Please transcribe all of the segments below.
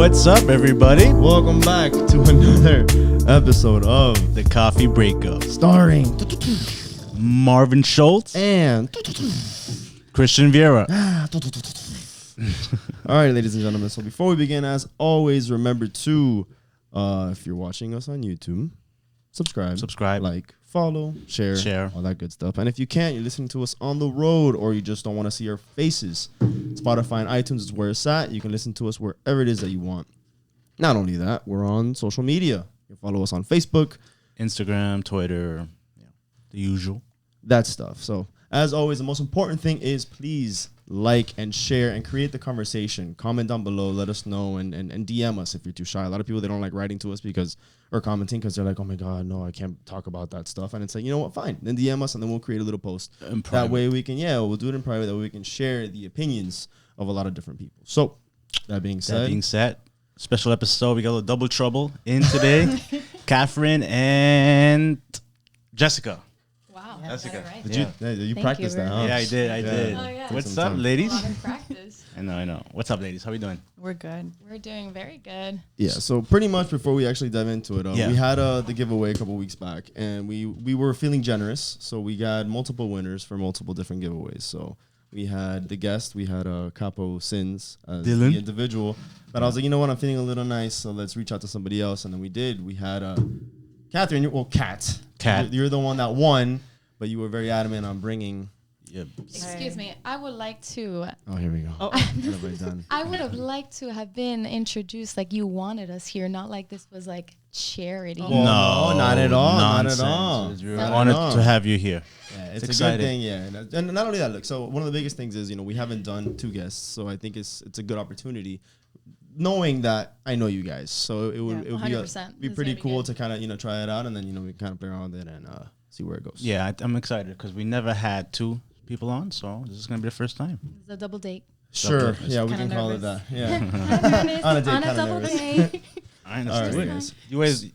What's up, everybody? Welcome back to another episode of The Coffee Breakup. Starring Marvin Schultz and Christian Vieira. all right, ladies and gentlemen. So before we begin, as always, remember to, if you're watching us on YouTube, subscribe, like, follow, share, all that good stuff. And if you can't, you're listening to us on the road, or you just don't want to see our faces, Spotify and iTunes is where it's at. You can listen to us wherever it is that you want. Not only that, we're on social media. You can follow us on Facebook, Instagram, Twitter, the usual. that stuff. So as always, the most important thing is please like and share and create the conversation. Comment down below, let us know, and DM us if you're too shy. A lot of people, they don't like writing to us or commenting because they're like, oh my God, no, I can't talk about that stuff. And it's like, you know what, fine. Then DM us and then we'll create a little post. That way we can, we'll do it in private. That way we can share the opinions of a lot of different people. So that being said, special episode. We got a little double trouble in today. Catherine and Jessica. Wow. Jessica. Right. Did you practice that, huh? Yeah, I did. Oh, yeah. What's up, ladies? A lot of practice. I know. What's up, ladies? How we doing? We're good. We're doing very good. Yeah, so pretty much before we actually dive into it, we had the giveaway a couple weeks back, and we were feeling generous, so we got multiple winners for multiple different giveaways. So we had the guest, we had Capo Sins as Dylan. the individual, but I was like, you know what, I'm feeling a little nice, so let's reach out to somebody else, and then we did. We had Catherine, Kat. You're the one that won, but you were very adamant on bringing. Yep. Excuse me. I would like to. Oh, here we go. Done. I would have liked to have been introduced like you wanted us here, not like this was like charity. No, not at all. Nonsense. Not at all. We're honored to have you here. Yeah, it's a good thing, and not only that, look, so one of the biggest things is, we haven't done two guests, so I think it's a good opportunity, knowing that I know you guys, so it would be pretty cool to kind of, try it out, and then, we kind of play around with it and see where it goes. Yeah, I'm excited because we never had two people on, so this is going to be the first time. It's a double date. Sure, yeah, we can call it that. Yeah. On a double date. All right, let's do it.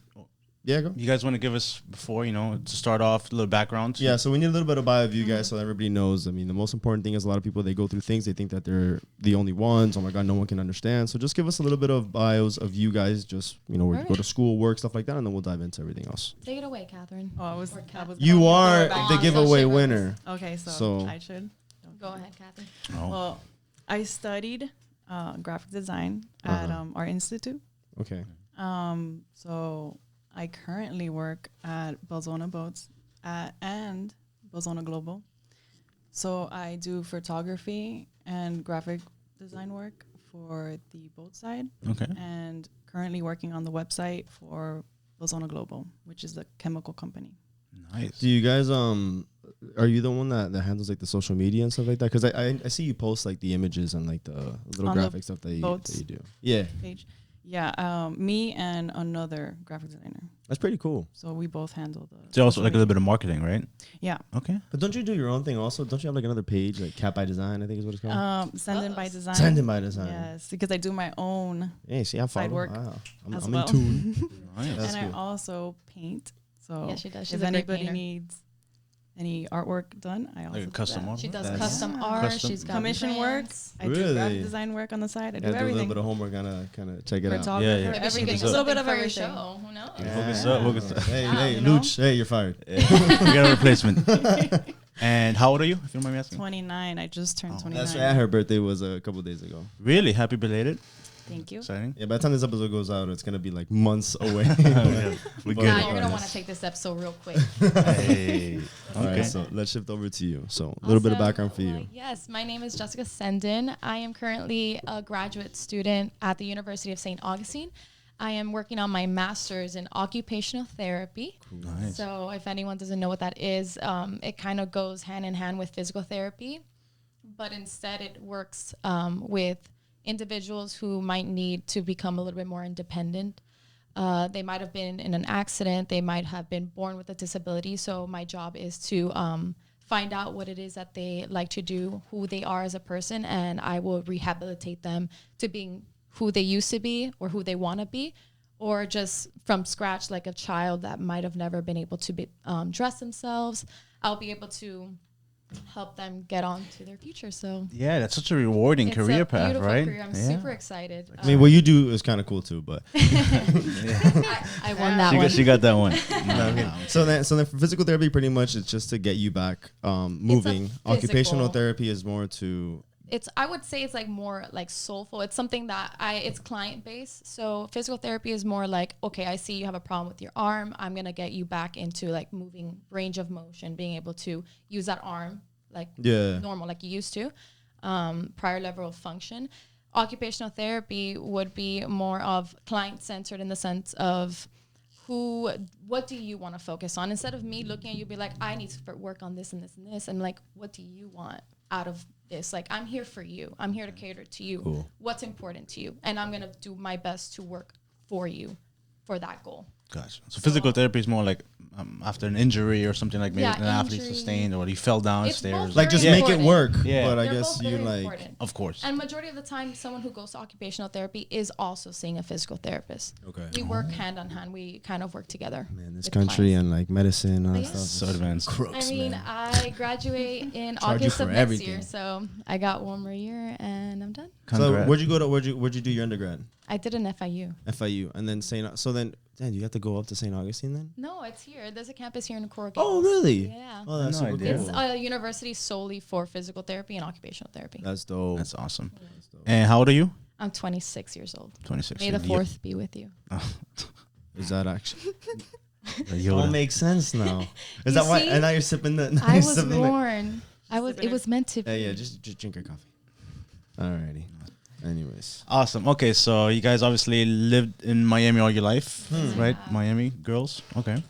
Go. You guys want to give us, before, to start off, a little background? Yeah, so we need a little bit of bio of you guys so everybody knows. I mean, the most important thing is a lot of people, they go through things, they think that they're the only ones. Oh my God, no one can understand. So just give us a little bit of bios of you guys, just, where you go to school, work, stuff like that, and then we'll dive into everything else. Take it away, Catherine. Oh, I was you are the giveaway winner. Okay, so I should. Go ahead, Catherine. Oh. Well, I studied graphic design at our institute. Okay. So I currently work at Belzona Boats and Belzona Global. So I do photography and graphic design work for the boat side. Okay. And currently working on the website for Belzona Global, which is a chemical company. Nice. Do you guys are you the one that handles like the social media and stuff like that? Because I see you post like the images and like the little on graphic stuff that you do. Yeah. Page. Yeah, me and another graphic designer. That's pretty cool. So we both handle the. It's also like a little bit of marketing, right? Yeah. Okay. But don't you do your own thing also? Don't you have like another page, like Cat by Design, I think is what it's called? Sendin by Design. Sendin by Design. Yes, because I do my own. Hey, see, I follow. side work Wow. I'm as in well. tune. Nice. That's And cool. I also paint. So Yeah, she does. She's if a great anybody painter. needs any artwork done, I also Like a do custom that. model? She does That's- custom art. Custom. She's got Commission work. brands. I do Really? graphic design work on the side. I do Yeah, do a little everything. bit of homework, kind of check it out. Photographer, Yeah, yeah. Maybe she everything. could A little bit of for your everything. show. Who knows? Focus up. Hey, you know? Luch, hey, you're fired. We got a replacement. And how old are you, if you don't mind me asking? 29. I just turned 29. That's right. Her birthday was a couple of days ago. Really? Happy belated? Thank you. Exciting. Yeah, by the time this episode goes out, it's gonna be like months away. We But- good. Nah, you're gonna want to take this episode real quick. Hey. All Okay. right, so let's shift over to you. So a little bit of Awesome. background for you. Yes, my name is Jessica Sendin. I am currently a graduate student at the University of St. Augustine. I am working on my master's in occupational therapy. Nice. So if anyone doesn't know what that is, it kind of goes hand in hand with physical therapy, but instead it works with individuals who might need to become a little bit more independent. They might have been in an accident. They might have been born with a disability. So my job is to find out what it is that they like to do, who they are as a person, and I will rehabilitate them to being who they used to be or who they want to be, or just from scratch, like a child that might have never been able to be, dress themselves. I'll be able to help them get on to their future. So Yeah, that's such a rewarding it's career a path, beautiful right? career. I'm Yeah. super excited. I mean, what you do is kind of cool too, but I won that She one. got, she got that one. so then for physical therapy, pretty much it's just to get you back moving. Occupational physical- therapy is more to I would say it's like more like soulful. It's something that it's client based. So physical therapy is more like, okay, I see you have a problem with your arm. I'm going to get you back into like moving range of motion, being able to use that arm like normal, like you used to, prior level of function. Occupational therapy would be more of client centered in the sense of what do you want to focus on? Instead of me looking at you, be like, I need to work on this and this and this. And like, what do you want out of this? Like, I'm here for you. I'm here to cater to you. Cool. What's important to you? And I'm going to do my best to work for you for that goal. Gotcha. So physical therapy is more like after an injury or something, like maybe Yeah, an athlete injury. sustained or he fell It's downstairs. both like just very make it important. work. Yeah. But I They're guess both you very like important. Of course. And majority of the time, someone who goes to occupational therapy is also seeing a physical therapist. okay. We work hand on hand. We kind of work together. Man, this with country clients. and like medicine and all that Yeah. stuff. So advanced. Crooks, I mean, man. I graduate in Charge you August for of next everything. year, so I got one more year and I'm done. So Congrats. where'd you go to? Where'd you do your undergrad? I did an FIU. FIU, and then Dan, you have to go up to St. Augustine then? No, it's here. There's a campus here in Coral Oh, Gables. really? Yeah. Oh, that's No super idea. cool. It's a university solely for physical therapy and occupational therapy. That's dope. That's awesome. That's dope. And how old are you? I'm 26 years old. 26. May the 4th be with you. Is that actually? The All Yoda. makes sense now. Is You that why? see? And now you're sipping the. I you're was sipping the- born. It was meant to be. Yeah, just drink your coffee. Alrighty. Anyways. Awesome. Okay, so you guys obviously lived in Miami all your life, right? Miami girls. Okay.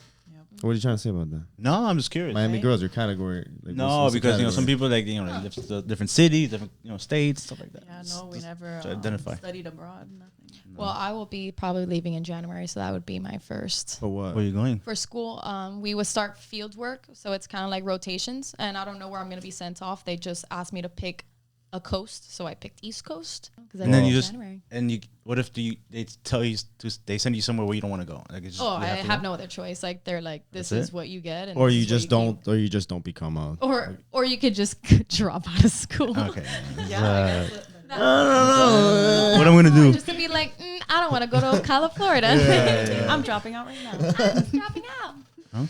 What are you trying to say about that? No, I'm just curious. Miami Right. girls, your category. Like, No, what's the because some category? people like live to different cities, different states, stuff like that. Yeah, no, we never to identify. studied abroad. Nothing. Well, I will be probably leaving in January, so that would be my first. For what? Where are you going? For school, we would start field work, so it's kind of like rotations, and I don't know where I'm going to be sent off. They just asked me to pick a coast, so I picked East Coast. And then you just January. what if they tell you they send you somewhere where you don't want to go? Like it's just, Oh, you I to have go? no other choice. Like they're like, this That's is it? what you get, and Or this you is what just don't. keep. Or you just don't become a. Or you could just drop out of school. Okay. Yeah, What I'm gonna do? Just to be like, I don't want to go to Ocala, Florida. I'm dropping out right now. I'm dropping out.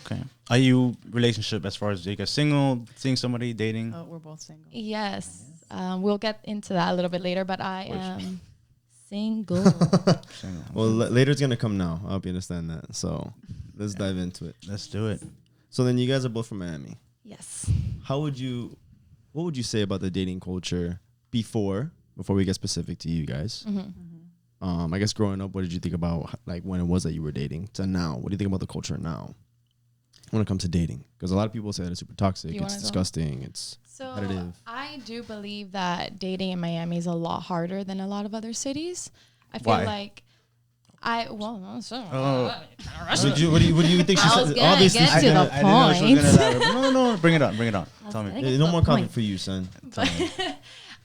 Okay. Are you relationship as far as you guys single, seeing somebody, dating? We're both single. Yes, we'll get into that a little bit later, but I am single. Single. Well, later it's gonna come now. I hope you understand that. So let's dive into it. Let's do it. So then you guys are both from Miami. Yes. What would you say about the dating culture before we get specific to you guys? I guess growing up, what did you think about like when it was that you were dating to now? What do you think about the culture now when it comes to dating? Because a lot of people say that it's super toxic, You it's wanna go? disgusting, it's So competitive. I do believe that dating in Miami is a lot harder than a lot of other cities. I feel Why? like Oh. What do you think she I was said? gonna Obviously, get to the I didn't know she was gonna point. elaborate. No, bring it on. Tell me. gonna no the more coffee point. for you, son. Tell me.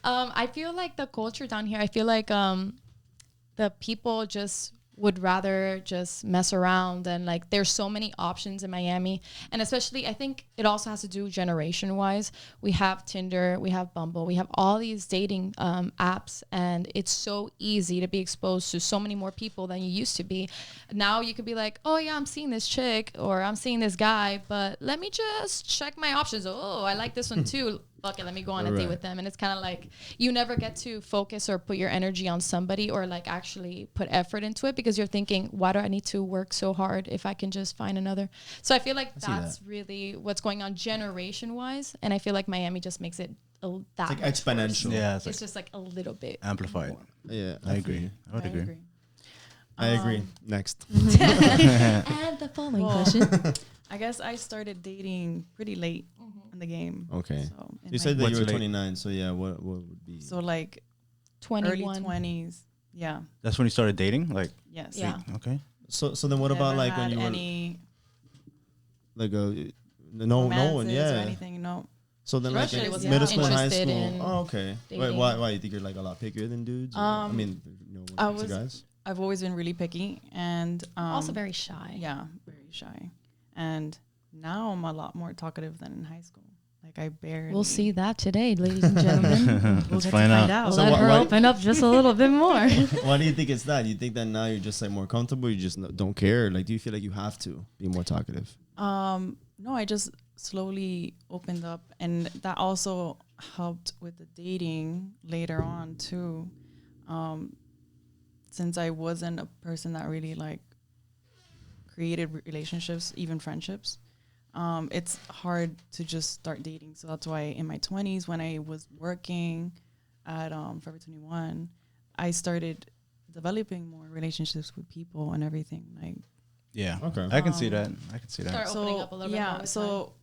I feel like the culture down here, I feel like the people just would rather just mess around, and like there's so many options in Miami, and especially I think it also has to do generation wise. We have Tinder, we have Bumble, we have all these dating apps, and it's so easy to be exposed to so many more people than you used to be. Now you could be like, oh yeah, I'm seeing this chick or I'm seeing this guy, but let me just check my options. Oh, I like this one too. Okay, let me go on a date Right. with them. And it's kind of like you never get to focus or put your energy on somebody or like actually put effort into it because you're thinking, why do I need to work so hard if I can just find another? So I feel like that's really what's going on generation wise. And I feel like Miami just makes it that Like much worse. exponential. Yeah, It's just like a little bit. amplified. Yeah, I agree. I would agree. I agree. Next. And the following Well, question. I guess I started dating pretty late in the game. Okay. So in You said that What's you were late? 29, so yeah, what would be? so like 21. early 20s. Yeah. That's when you started dating? Like, Yes. Yeah. okay. So then what about Never like when had you were any like no one, romances yeah. or anything? No. So then like Especially in was middle school and high interested school. in Oh, okay. Wait, dating. why you think you're like a lot pickier than dudes? I mean, when it I comes to was- guys. I've always been really picky and Also very shy. yeah, very shy. And now I'm a lot more talkative than in high school. Like Like I barely. We'll see that today, ladies and gentlemen. Let's get to find out. out. So Let her why- open up just a little bit more. Why do you think it's that? You think that now you're just like more comfortable? You just don't care? Like, do you feel like you have to be more talkative? No, I just slowly opened up, and that also helped with the dating later on too. Since I wasn't a person that really like created relationships, even friendships, it's hard to just start dating. So that's why in my 20s, when I was working at Forever 21, I started developing more relationships with people and everything. Like, Yeah. Okay. I can see that. I can see that. Start opening up a little bit more yeah, with so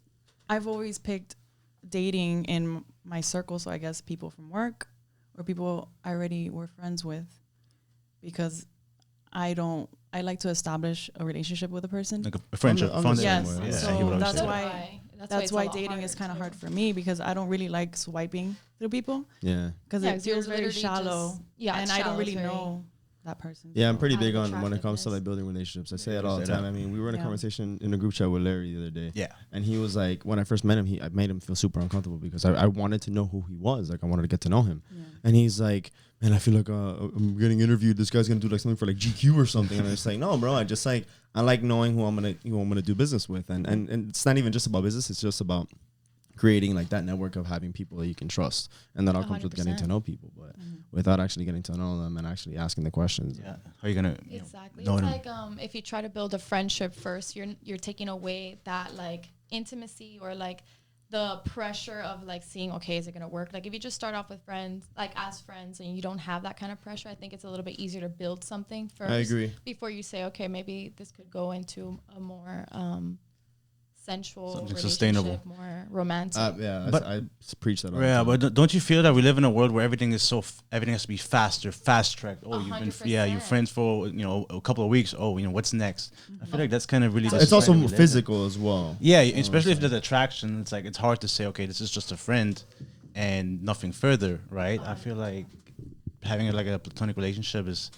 I've always picked dating in my circle. So I guess people from work or people I already were friends with, because I like to establish a relationship with a person. Like a friendship. I'm the foundation. Yes, Yeah, so I hear what I'm that's saying. why- That's That's it's a why lot dating harder is kind of too. hard for me, because I don't really like swiping through people, Yeah. because Yeah, it 'cause you're feels very literally shallow. just- yeah, and it's I don't shallow, really it's very- know that person. Yeah, I'm so- pretty Out big of on when it comes to attractiveness. like building relationships. I say Yeah, it all you the say time. that. I mean, we were in a Yeah. conversation in a group chat with Larry the other day. Yeah. And he was like, when I first met him, I made him feel super uncomfortable because I wanted to know who he was. Like, I wanted to get to know him. Yeah. And he's like, man, I feel like I'm getting interviewed. This guy's gonna do like something for like GQ or something. And I was like, no, bro. I like knowing who I'm gonna do business with. And it's not even just about business. It's just about creating like that network of having people that you can trust. And that all comes with getting to 100%. know people, but without actually getting to know them and actually asking the questions. Yeah. How are you gonna Exactly. know It's them? like if you try to build a friendship first, you're taking away that like intimacy or like the pressure of like seeing, okay, is it gonna work? Like if you just start off with friends, like as friends, and you don't have that kind of pressure, I think it's a little bit easier to build something first. I agree. Before you say, okay, maybe this could go into a more sensual, Something relationship, sustainable. more romantic. But I preach that all the Yeah, time. but don't you feel that we live in a world where everything is everything has to be faster, fast tracked? Oh, you're 100%. friends for a couple of weeks. Oh, what's next? I feel like that's kind of really. So the it's also society we live in. physical as well. Yeah, especially if there's attraction. It's like it's hard to say, okay, this is just a friend, and nothing further, right? I feel like having like a platonic relationship is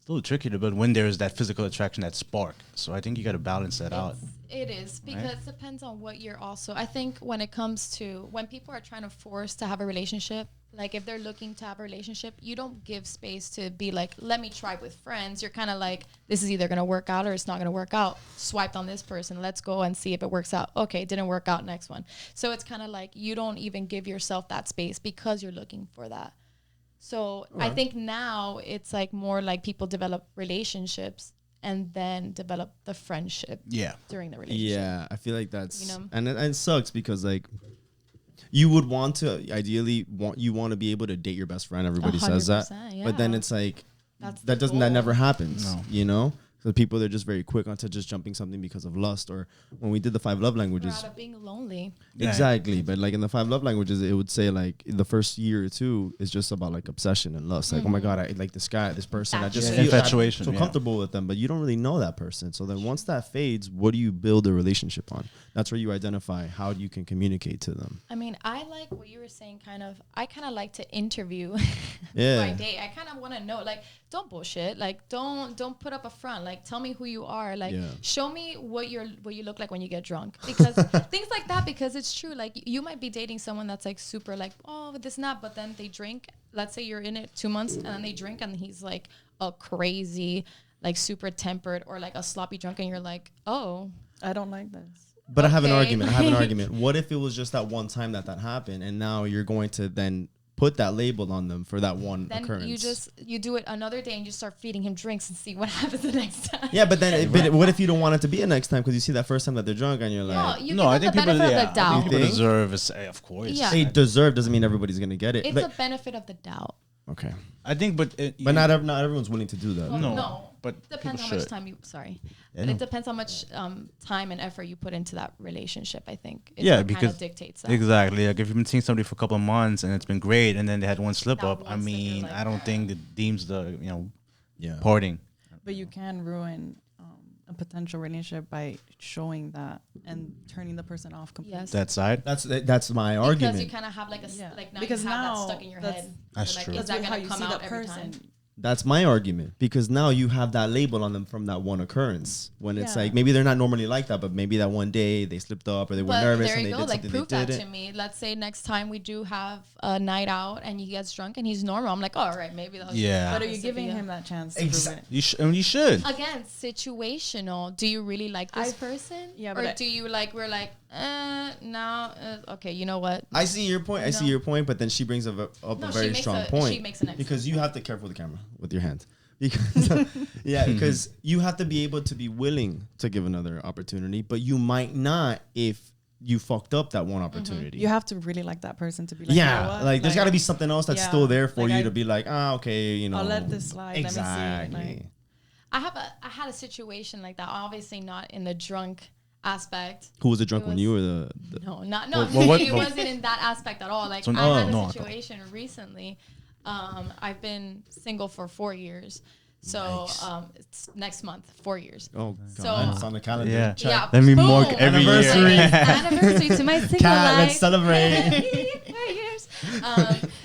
a little tricky to build when there is that physical attraction, that spark. So I think you got to balance that out. It is because it depends on what you're also. I think when it comes to when people are trying to force to have a relationship, like if they're looking to have a relationship, you don't give space to be like, let me try with friends. You're kind of like, this is either going to work out or it's not going to work out. Swiped on this person. Let's go and see if it works out. Okay, didn't work out. Next one. So it's kind of like you don't even give yourself that space because you're looking for that. So I think now it's like more like people develop relationships and then develop the friendship during the relationship. Yeah, I feel like that's You know? and it sucks because like you would want to ideally want to be able to date your best friend. Everybody says that, 100%, but then yeah. it's like That's that the that never goal. happens. No. You know, so people they're just very quick onto just jumping something because of lust. Or when we did the 5 love Or languages, out of being lonely. Yeah. exactly. But like in the 5 love languages, it would say like the first year or two is just about like obsession and lust. Like, oh my god, I like this guy, this person. I just Infatuation. feel Infatuation, so yeah. comfortable with them, but you don't really know that person. So then once that fades, what do you build a relationship on? That's where you identify how you can communicate to them. I mean, I like what you were saying. I kind of like to interview. Yeah. My date. I kind of want to know. Like, don't bullshit. Like, don't put up a front. Like, tell me who you are. Like, Yeah. show me what you look like when you get drunk. Because things like that. Because it's true. Like, you might be dating someone that's like super like, oh, this and that, but then they drink. Let's say you're in it 2 months and then they drink and he's like a crazy, like super tempered or like a sloppy drunk, and you're like, oh. I don't like this. But I have an Okay. argument. What if it was just that one time that happened, and now you're going to then put that label on them for that one Then occurrence? you do it another day and you start feeding him drinks and see what happens the next time. Yeah, but then what if you don't want it to be a next time because you see that first time that they're drunk and you're like, No, you No, give I them think the people, benefit yeah, of the I think doubt. people think? deserve a say, of course. Yeah. they deserve doesn't mean everybody's gonna get it. It's Like, a benefit of the doubt. okay, I think, but not everyone's willing to do that. Well, No, but depends people how much should. time you. Sorry, Yeah, but no. it depends how much time and effort you put into that relationship. I think. It's Yeah, what kind because of dictates that. exactly. Like if you've been seeing somebody for a couple of months and it's been great, and then they had one slip That up. one I slip, you're mean, like, I don't think it deems the Yeah, parting. But you can ruin a potential relationship by showing that and turning the person off completely. Yes. That side. that's my Because you argument. kind of have like Yeah. like now because you have now that stuck in your that's- head. That's Like, true. Is That's that how gonna you come see out the every time? person. That's my argument, because now you have that label on them from that one occurrence, when it's Yeah. like maybe they're not normally like that, but maybe that one day they slipped up or they were But nervous there and you they go. did Like, something prove they that didn't. to me. Let's say next time we do have a night out and he gets drunk and he's normal. I'm like, all right, maybe that was Yeah. But are you opposite giving via. him that chance? To Exact- prove it? You should. Again, situational. Do you really like this person? Yeah, or but do you like, we're like, no, okay, you know what? I see your point. I see No. your point, but then she brings up a No, she very makes strong a- point. she makes an excellent because you have to careful with the camera with your hand. Because because you have to be able to be willing to give another opportunity, but you might not if you fucked up that one opportunity. You have to really like that person to be like, you know yeah, what? like there's got to be something else that's yeah, still there for like you I- to be like, okay, you know, I'll let this slide. Exactly. Let me see. Like, I had a situation like that. Obviously not in the drunk aspect. Who was the drunk It one? was- You or the No, not what- it wasn't in that aspect at all. Like, So- I had a no, situation recently. I've been single for 4 years. So it's next month, 4 years. oh So- god, it's on the calendar. Yeah. Check. Yeah, Let me boom. mark every year. Anniversary. Anniversary to my single Cat, life. let's celebrate. 4 years.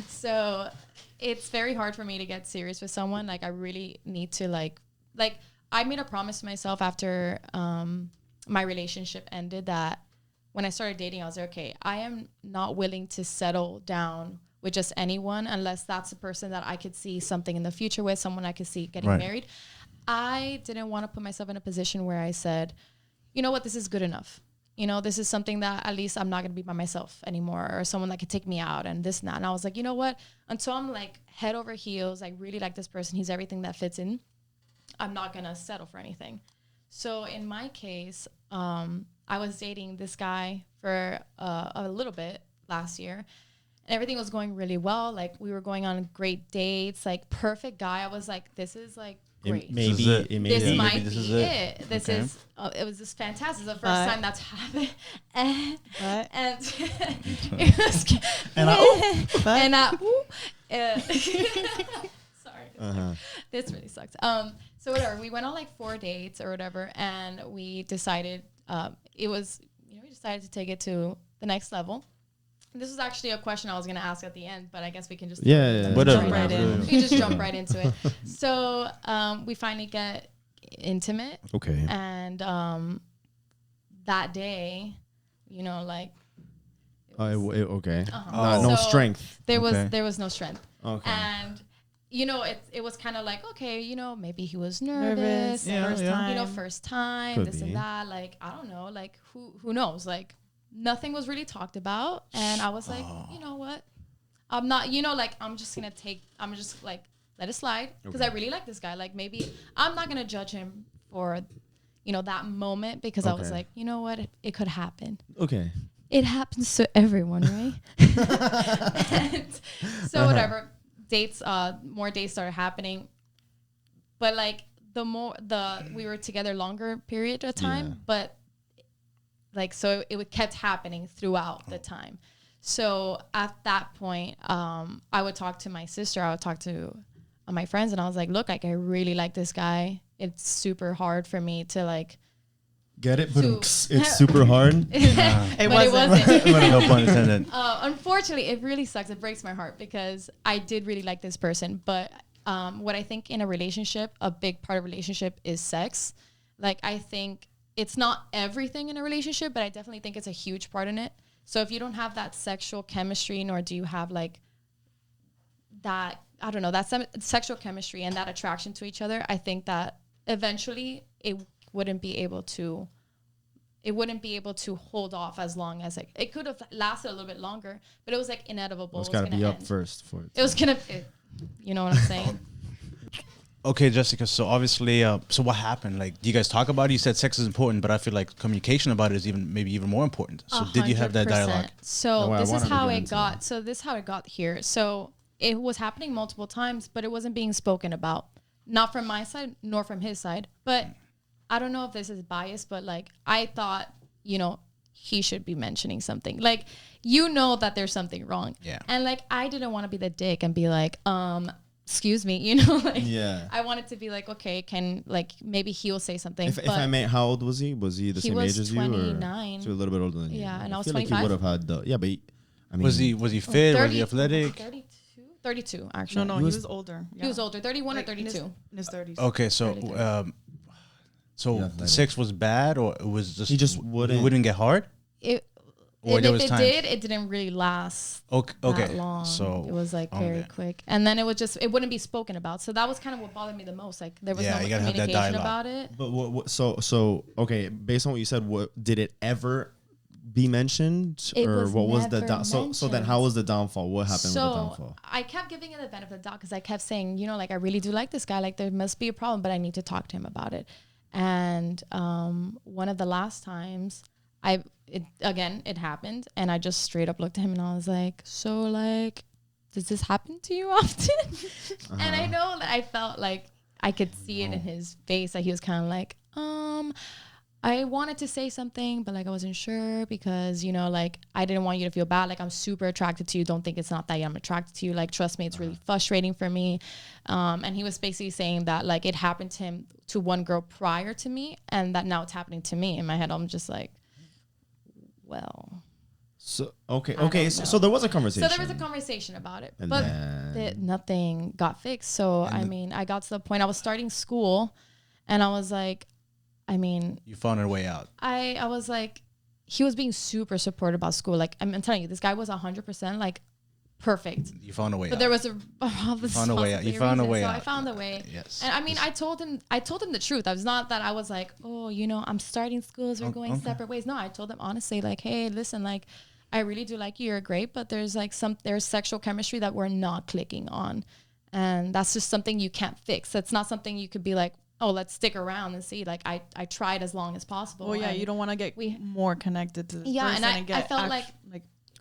So it's very hard for me to get serious with someone. Like, I really need to like I made a promise to myself after my relationship ended that when I started dating, I was like, okay, I am not willing to settle down with just anyone unless that's a person that I could see something in the future with, someone I could see getting Right. married. I didn't want to put myself in a position where I said, you know what, this is good enough. You know, this is something that at least I'm not going to be by myself anymore, or someone that could take me out and this and that. And I was like, you know what, until I'm like head over heels, I really like this person, he's everything that fits in, I'm not going to settle for anything. So in my case, I was dating this guy for a little bit last year. And everything was going really well. Like, we were going on great dates, like perfect guy. I was like, this is like great. This is it. It may This be. might Maybe this be is it. it. This Okay. is, it was just fantastic. It's the first But- time that's happened. And, But- and it was, And and sorry. Uh-huh. This really sucks. So whatever, we went on like 4 dates or whatever, and we decided, we decided to take it to the next level. This was actually a question I was going to ask at the end, but I guess we can just Whatever. jump right in. Absolutely. We can just jump right into it. So we finally get intimate, Okay. and that day, you know, like Okay. Uh-huh. No So strength. there Okay. was no strength, Okay. and you know, it was kind of like, okay, you know, maybe he was nervous. nervous. Yeah, First yeah. time. You know, first time, Could this be. and that. Like, I don't know. Like, who knows? Like, nothing was really talked about. And I was like, you know what? I'm not, you know, like, I'm just like, let it slide. Because I really like this guy. Like, maybe I'm not going to judge him for, you know, that moment. Because I was Okay. like, you know what? It could happen. Okay. It happens to everyone, right? And so whatever. Dates, more dates started happening. But like we were together longer period of time, Yeah. but like, so it kept happening throughout the time. So at that point, I would talk to my sister, I would talk to my friends, and I was like, look, like, I really like this guy. It's super hard for me to like, Get it? To- It's super hard. it wasn't. No pun intended. Unfortunately, it really sucks. It breaks my heart because I did really like this person. But what I think in a relationship, a big part of a relationship is sex. Like, I think it's not everything in a relationship, but I definitely think it's a huge part in it. So if you don't have that sexual chemistry, nor do you have like that, I don't know, that sexual chemistry and that attraction to each other, I think that eventually it wouldn't be able to hold off as long as it could have lasted a little bit longer, but it was like inevitable. It's It was got to gonna be up end. first for it. It was gonna, you know what I'm saying? Okay, Jessica. So obviously, so what happened? Like, do you guys talk about it? You said sex is important, but I feel like communication about it is maybe even more important. So did you have that 100%. dialogue? So Well, I this is wanted to how get it into got. So this is how it got here. So it was happening multiple times, but it wasn't being spoken about, not from my side nor from his side. But I don't know if this is biased, but like, I thought, you know, he should be mentioning something. Like, you know that there's something wrong. Yeah. And like, I didn't want to be the dick and be like, excuse me, you know, like, Yeah. I wanted to be like, okay, like, maybe he'll say something. If I may, how old was he? Was he the He same was age as you? 29. So a little bit older than you. Yeah, and I was feel like 25. he would have had the, yeah, but I mean, Was he fit? Was he 30 athletic? 32, 32 actually. No, he was older. He was older, 31 Like or 32. in his 30s. Okay, so Yeah, the sex was bad, or it was just He just it wouldn't. wouldn't get hard, It, or and there if was it time. did, it didn't really last Okay, that long. so it was like very okay. quick, and then it would just it wouldn't be spoken about. So that was kind of what bothered me the most. Like there was Yeah, no you gotta have that communication dialogue. about it. But what? So okay. Based on what you said, what did it ever be mentioned, It or was what was the never so then how was the downfall? What happened with the downfall? I kept giving it the benefit of the doubt because I kept saying, you know, like I really do like this guy. Like there must be a problem, but I need to talk to him about it. And one of the last times, it happened, and I just straight up looked at him and I was like, so like, does this happen to you often? And I know that I felt like I could see it in his face that he was kind of like, I wanted to say something, but like I wasn't sure because, you know, like I didn't want you to feel bad. Like I'm super attracted to you. Don't think it's not that I'm attracted to you. Like, trust me, it's really frustrating for me. And he was basically saying that like it happened to him, to one girl prior to me, and that now it's happening to me. In my head, I'm just like, well. So okay, I don't so there was a conversation. So there was a conversation about it, And but then- nothing got fixed. So I mean, I got to the point I was starting school, and I was like, I mean, You found a way out. I was like, he was being super supportive about school. Like I'm telling you, this guy was 100% like perfect. You found a way But out. there was a found a way out. You found a way so out. I found a way. Yes. And I mean, I told him the truth. I was not that I was like, oh, you know, I'm starting schools. We're going separate ways. No, I told him honestly, like, hey, listen, like, I really do like you. You're great, but there's like there's sexual chemistry that we're not clicking on, and that's just something you can't fix. That's not something you could be like, oh, let's stick around and see. Like I tried as long as possible. Well, yeah, and you don't want to get more connected to this Yeah, person and I felt like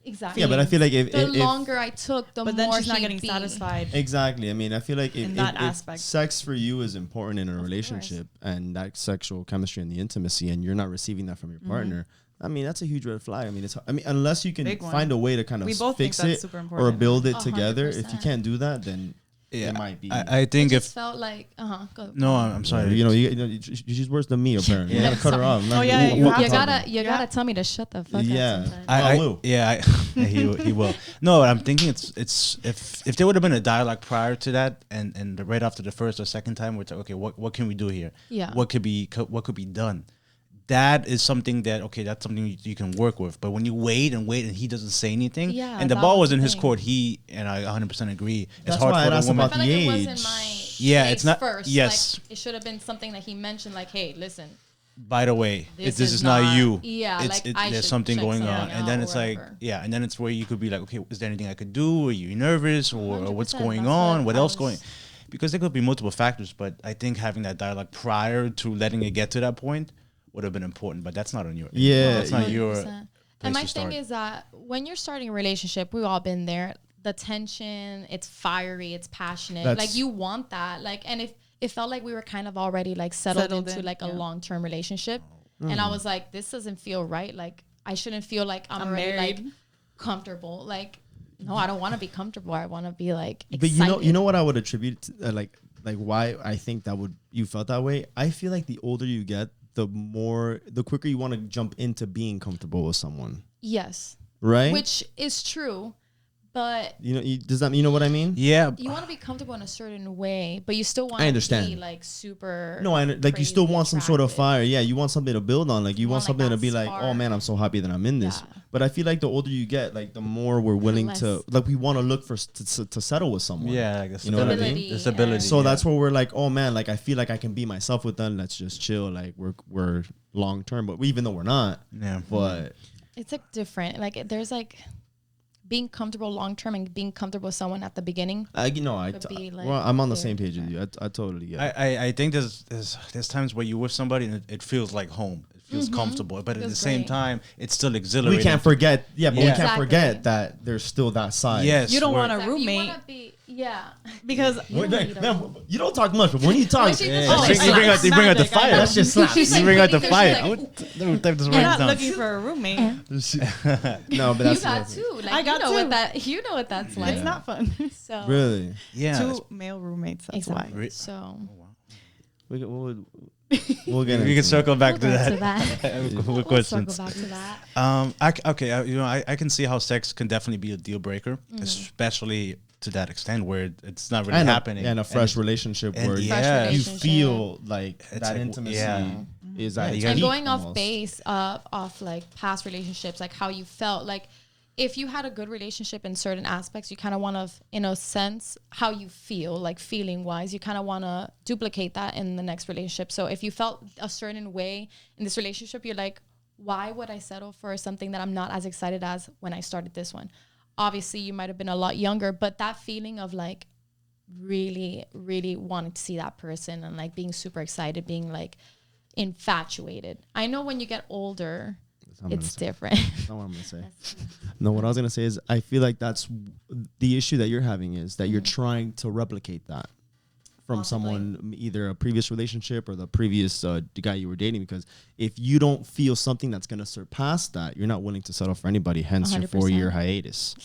exactly. Yeah, but I feel like if the longer I took, the but more then she's not he'd getting be. satisfied. exactly. I mean, I feel like In that if aspect. sex for you is important in a relationship and that sexual chemistry and the intimacy, and you're not receiving that from your partner, I mean, that's a huge red flag. I mean, unless you can Big one. find a way to kind of We both think fix that's it super or important. build it together. If you 100%. can't do that, then Yeah, it might be. I I think just if felt like go. no, I'm sorry. you know, you she's worse than me apparently. You Yeah. gotta cut her off. Oh, yeah, You have to. gotta Yeah. tell me to shut the fuck Yeah. up sometimes. I will. He will. No, I'm thinking it's if there would have been a dialogue prior to that, and right after the first or second time, we're like, okay, what can we do here? Yeah. What could be done? That is something that's something you can work with. But when you wait and he doesn't say anything, Yeah, and the that ball was was in the his thing. court, and I 100% agree. It's That's hard why for I'd the asked woman. about I felt like the it age. wasn't my Yeah, place it's not- first. yes. Like, it should have been something that he mentioned, like, hey, listen, By the way, This this is is not not- you. yeah, It's, like, I there's should something check going on, something and then out it's or like, whatever. yeah, and then it's where you could be like, okay, is there anything I could do? Are you nervous, or what's 100%, going that's on? what What I else was- going? Because there could be multiple factors, but I think having that dialogue prior to letting it get to that point would have been important. But that's not on your. Yeah. that's not your. 100%. And my thing is that when you're starting a relationship, we've all been there. The tension, it's fiery, it's passionate. That's- like you want that. Like, and if it felt like we were kind of already like settled into in, like a yeah. long-term relationship, and I was like, this doesn't feel right. Like I shouldn't feel like I'm I'm already married. like comfortable. Like, no, I don't want to be comfortable. I want to be like But excited. you know what I would attribute to, like why I think that you felt that way. I feel like the older you get, the quicker you want to jump into being comfortable with someone, Yes, right? which is true, but you know, does that you know what I mean? Yeah, you want to be comfortable in a certain way, but you still want I to understand. be like super. No, like you still crazy want some sort of attractive. fire. Yeah, you want something to build on. Like you want like, something to that be like, oh man, I'm so happy that I'm in this. Yeah. But I feel like the older you get, like the more we're willing to, Less. like we want to look for to settle with someone. yeah, like the You know what I mean? stability. The stability. So yeah. that's where we're like, oh man, like I feel like I can be myself with them. Let's just chill. Like we're long term, but even though we're not, Yeah. but It's like different. Like there's like being comfortable long term and being comfortable with someone at the beginning. Could be, like, well, I'm on the very same page with you. I totally get it. I think there's times where you're with somebody and it feels like home. It feels comfortable, but at the Feels same great. time, it's still exhilarating. We can't forget, but Yeah. we can't Exactly. forget that there's still that side. Yes, You don't we're- want a Exactly. You roommate wanna be, yeah. because We're You like, don't man, need a- you don't talk much, but when you talk, she Yeah. just- You bring out the Romantic, I fire. know. that shit slaps. She's You like bring out the waiting fire. there, I she's would type this you're right not down. looking for a roommate. No, but You that's got too. Like I got you know two. what that. You know what that's like. It's not fun. So really. Yeah. Two male roommates. That's why. Re- So We'll get we into can circle back we'll to go that. that. With questions. Circle back to that. Okay, I can see how sex can definitely be a deal breaker, especially to that extent where it's not really and happening. And a fresh relationship and where yeah. you relationship. feel like It's that like, intimacy yeah. is Yeah, at you its guys- And peak going off almost. base off like past relationships, like how you felt, like if you had a good relationship in certain aspects, you kind of want to, in a sense, how you feel, like feeling wise, you kind of want to duplicate that in the next relationship. So if you felt a certain way in this relationship, you're like, why would I settle for something that I'm not as excited as when I started this one? Obviously, you might have been a lot younger, but that feeling of like really, really wanting to see that person and like being super excited, being like infatuated. I know when you get older, it's different. That's not what I'm gonna say. No, what I was gonna say is I feel like that's the issue that you're having is that you're trying to replicate that from Possibly. someone, either a previous relationship or the previous the guy you were dating. Because if you don't feel something that's gonna surpass that, you're not willing to settle for anybody. Hence your 100%. 4-year hiatus.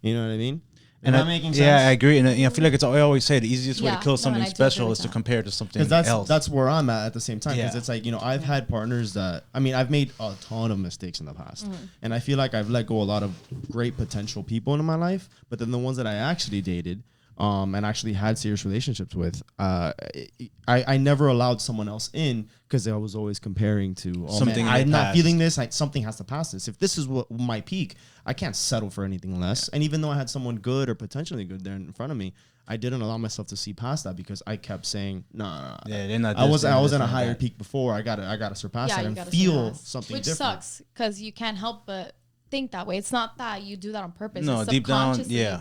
You know what I mean? And Am I making sense? Yeah, I agree. And I feel like I always say the easiest way Yeah, to kill no, something and I do special agree is with to that. compare it to something Because else. that's where I'm at the same time. Because Yeah. it's like, I've had partners that, I've made a ton of mistakes in the past. And I feel like I've let go a lot of great potential people in my life. But then the ones that I actually dated and actually had serious relationships with, I never allowed someone else in because I was always comparing to, Something in the I'm not past. feeling this. Something has to pass this. If this is what my peak, I can't settle for anything less. And even though I had someone good or potentially good there in front of me, I didn't allow myself to see past that because I kept saying, no. Yeah, they're not. I was this, they're I not was this, in a they're not higher that. peak before. I gotta surpass that you and gotta feel surpass. something Which different. sucks because you can't help but think that way. It's not that you do that on purpose. No, It's deep down, subconsciously yeah.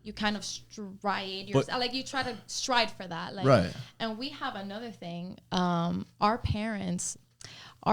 you kind of stride But- yourself, like you try to stride for that, like, Right. And we have another thing. Our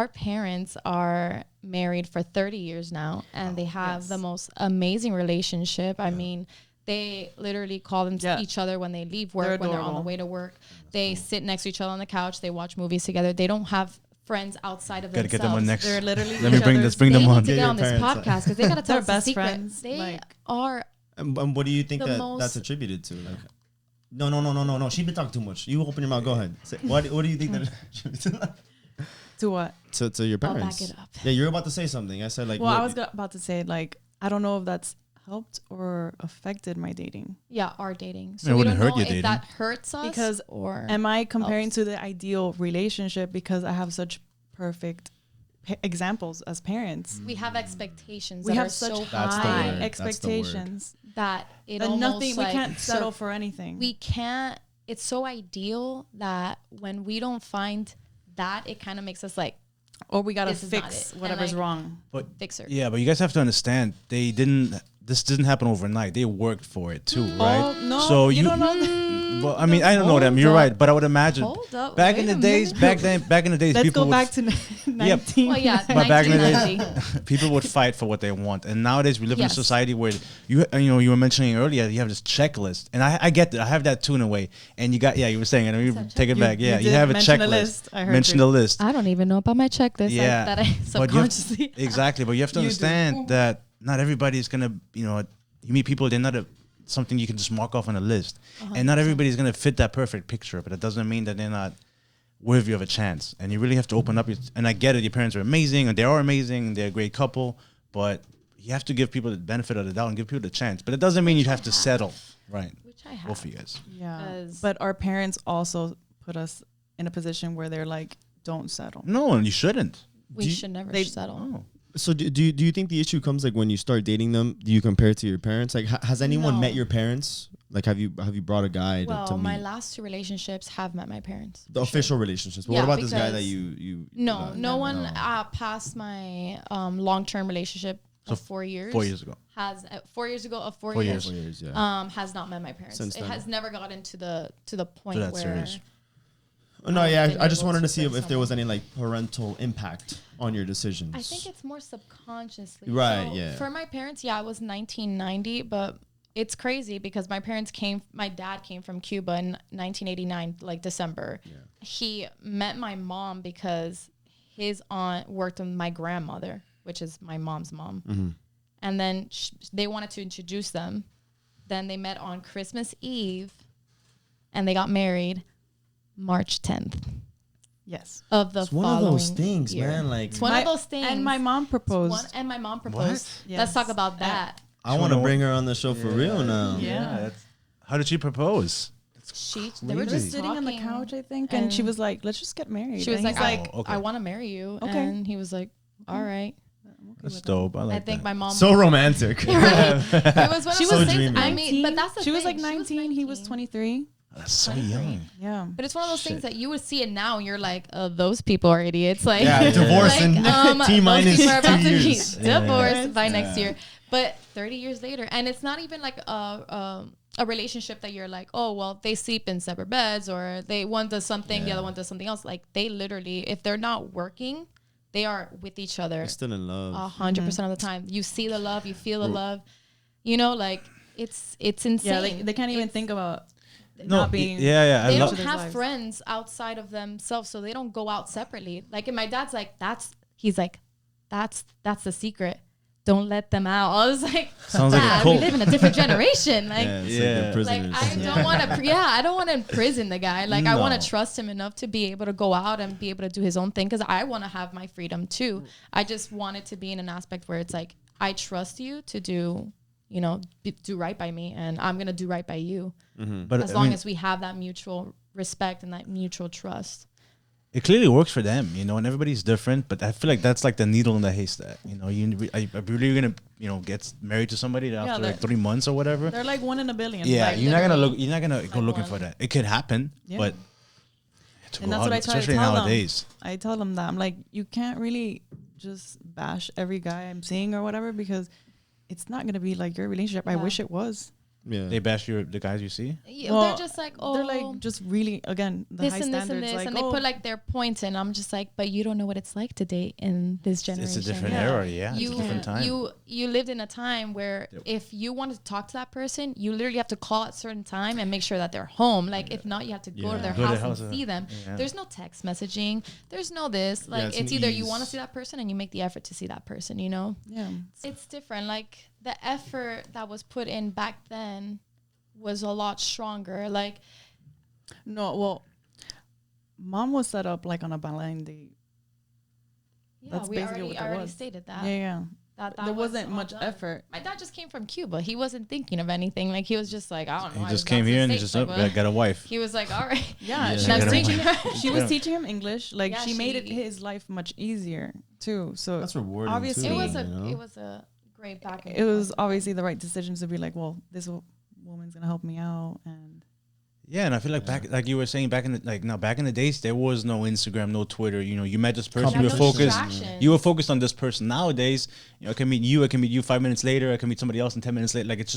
parents are married for 30 years now, and they have Yes. the most amazing relationship. I mean, they literally call them Yeah. each other when they leave work, They're when they're on the adorable. way to work. They sit next to each other on the couch. They watch movies together. They don't have friends outside of Gotta get themselves. them on next. They're literally Let me each bring other's- bring They them need on. to get your on this parents, podcast because they gotta tell They're us the best secret. friends, They like- are. And what do you think The that most- that's attributed to? Like, no. She's been talking too much. You open your mouth. Go ahead. Say, what do you think that attributed to that? To what? To your I'll parents? back it up. Yeah, you're about to say something. I said like. Well, what- I was about to say, like, I don't know if that's helped or affected my dating. Yeah, our dating. It So we wouldn't don't hurt know your if dating. that hurts us Because or Am I comparing helps. to the ideal relationship because I have such perfect examples as parents? we have expectations. We that have are such so That's the high word. expectations that it that almost nothing. like We can't settle sur- for anything. We can't. It's so ideal that when we don't find that, it kind of makes us like or we gotta This is not fix it. And, whatever's like, wrong. But fixer. yeah, but you guys have to understand this didn't happen overnight. They worked for it too, right? Oh no! So you don't know. Well, I mean, I don't know them. Hold You're up. right, but I would imagine Hold up, back wait in the a days, minute. back in the days, Let's people go would back to 19. Well, yeah, but back in the 1990. days, people would fight for what they want, and nowadays we live in a Yes. society where you were mentioning earlier you have this checklist, and I get that. I have that too in a way, and you were saying, and you take it back. Yeah, you you did have a mention checklist. a list. I heard Mention you. the list. I don't even know about my checklist. Yeah, That I But you have- subconsciously. exactly, but you have to You do. understand that not everybody is gonna, you meet people, they're not something you can just mark off on a list, and not everybody's gonna fit that perfect picture. But it doesn't mean that they're not worthy of a chance. And you really have to open up. And I get it, your parents are amazing, and they are amazing, and they're a great couple, but you have to give people the benefit of the doubt and give people the chance. But it doesn't mean you have to settle, right? Which I have. Both of you guys. Yeah, 'Cause- but our parents also put us in a position where they're like, "Don't settle." No, and you shouldn't. We Do you- should never they- settle. Oh. So do you think the issue comes like when you start dating them? Do you compare it to your parents? Like, has anyone No. met your parents? Like, have you brought a guy to Well, my meet last 2 relationships have met my parents. the for sure. official relationships? But Yeah, what about this guy that because- you? No, no one No. past my long-term relationship So of 4 years. 4 years ago. Has 4 years ago of 4 4 years. 4 years, yeah. Has not met my parents. Since It then. has never gotten to the point that where serious. Oh, no, I've yeah. been I just able wanted to to see if fit there was someone. any like parental impact on your decisions. I think it's more subconsciously. Right, So yeah. For my parents, yeah, it was 1990, but it's crazy because my dad came from Cuba in 1989, like December. Yeah. He met my mom because his aunt worked with my grandmother, which is my mom's mom. Mm-hmm. And then they wanted to introduce them. Then they met on Christmas Eve and they got married March 10th Yes. of the It's one following of those things, year. man. Like, It's one of those things. And my mom proposed. And my mom proposed. Yes. Let's talk about that. I want to bring her on the show for real now. Yeah. How did she propose? They were They were just sitting on the talking, couch, I think, and she was like, "Let's just get married." She was And like, he's like, okay. I want to marry you. Okay. And he was like, all right. That's dope. I like I think that. my mom. So romantic. Right? It was one of She those was things. dreamy. I mean, but that's the she was thing. like 19, he was 23. That's so young. Yeah. But it's one of those things Shit. that you would see it now, and you're like, those people are idiots. Like, Yeah, divorce in T those minus people are about 2 to be years. divorced by next year. But 30 years later, and it's not even like a relationship that you're like, oh, well, they sleep in separate beds, or one does something, the other one does something else. Like, they literally, if they're not working, they are with each other. They're still in love. 100% of the time. You see the love, you feel the love. You know, like, it's insane. Yeah, they can't even think about No, not being. yeah. They I don't love. have lives. friends outside of themselves, so they don't go out separately. Like, and my dad's like, he's like, that's the secret. Don't let them out. I was like, Sounds like a Dad, cult. we live in a different generation. Like, yeah, it's Yeah. like the like prisoners. I don't want to. I don't want to imprison the guy. Like, I want No. to trust him enough to be able to go out and be able to do his own thing, because I want to have my freedom too. I just want it to be in an aspect where it's like, I trust you to do, do right by me, and I'm gonna do right by you, But as I long mean, as we have that mutual respect and that mutual trust. it clearly works for them, and everybody's different. But I feel like that's like the needle in the haystack. Are really gonna, get married to somebody after like 3 months or whatever? They're like 1 in a billion. Yeah, Like, you're not gonna literally, look. You're not gonna go like looking one. for that. It could happen, Yeah. but to And go that's what out, I try to especially tell nowadays. them. I tell them that. I'm like, you can't really just bash every guy I'm seeing or whatever, because it's not going to be like your relationship. I Yeah. wish it was. yeah. They bash the guys you see. Yeah, Well, they're just like, oh, They're like just really, again, the this high and this standards. and this, like, and they put like their points in. I'm just like, but you don't know what it's like to date in this generation. It's a different Yeah. era, yeah. It's a different time. You lived in a time where if you wanted to talk to that person, you literally have to call at a certain time and make sure that they're home. Like, if not, you have to go to their Go to house their house, and see them. yeah. There's no text messaging. There's no this. Like, it's it's an either you ease. want to see that person and you make the effort to see that person. Yeah. It's different. Like, the effort that was put in back then was a lot stronger. Like, No, well, mom was set up like on a blind date. yeah, That's we basically already, what that already was. stated that. Yeah. That There was wasn't all much done. effort. My dad just came from Cuba. He wasn't thinking of anything. Like, he was just like, I don't know. He I just was came out to here the and he States, just like, got a wife. he was like, all right. Yeah, Yeah. she Got was him. teaching she was Yeah. teaching him English. Like, Yeah, she made it she- his life much easier too. So That's rewarding, obviously too. It was a great back and it was forth. obviously the right decision to be like, well, this woman's gonna help me out, and Yeah, and I feel like like you were saying back in the days, there was no Instagram, no Twitter. You met this person, you were Competition. focused. You were focused on this person. Nowadays, I can meet you 5 minutes later. I can meet somebody else in 10 minutes later. Like, it's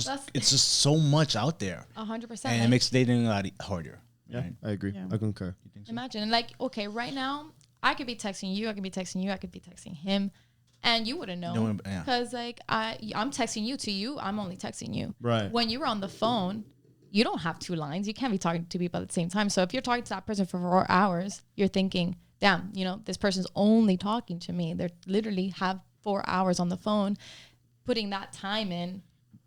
just so much out there, 100%. and it like, makes dating a lot harder. Yeah, right? I agree. Yeah. I concur. imagine, like, okay, right now, I could be texting you, I could be texting you, I could be texting him, and you wouldn't know. No one- yeah. Because, like, I'm texting you to you, I'm only texting you. Right. When you're on the phone, you don't have 2 lines. You can't be talking to 2 people at the same time. So if you're talking to that person for 4 hours, you're thinking, damn, this person's only talking to me. They're literally have 4 hours on the phone, putting that time in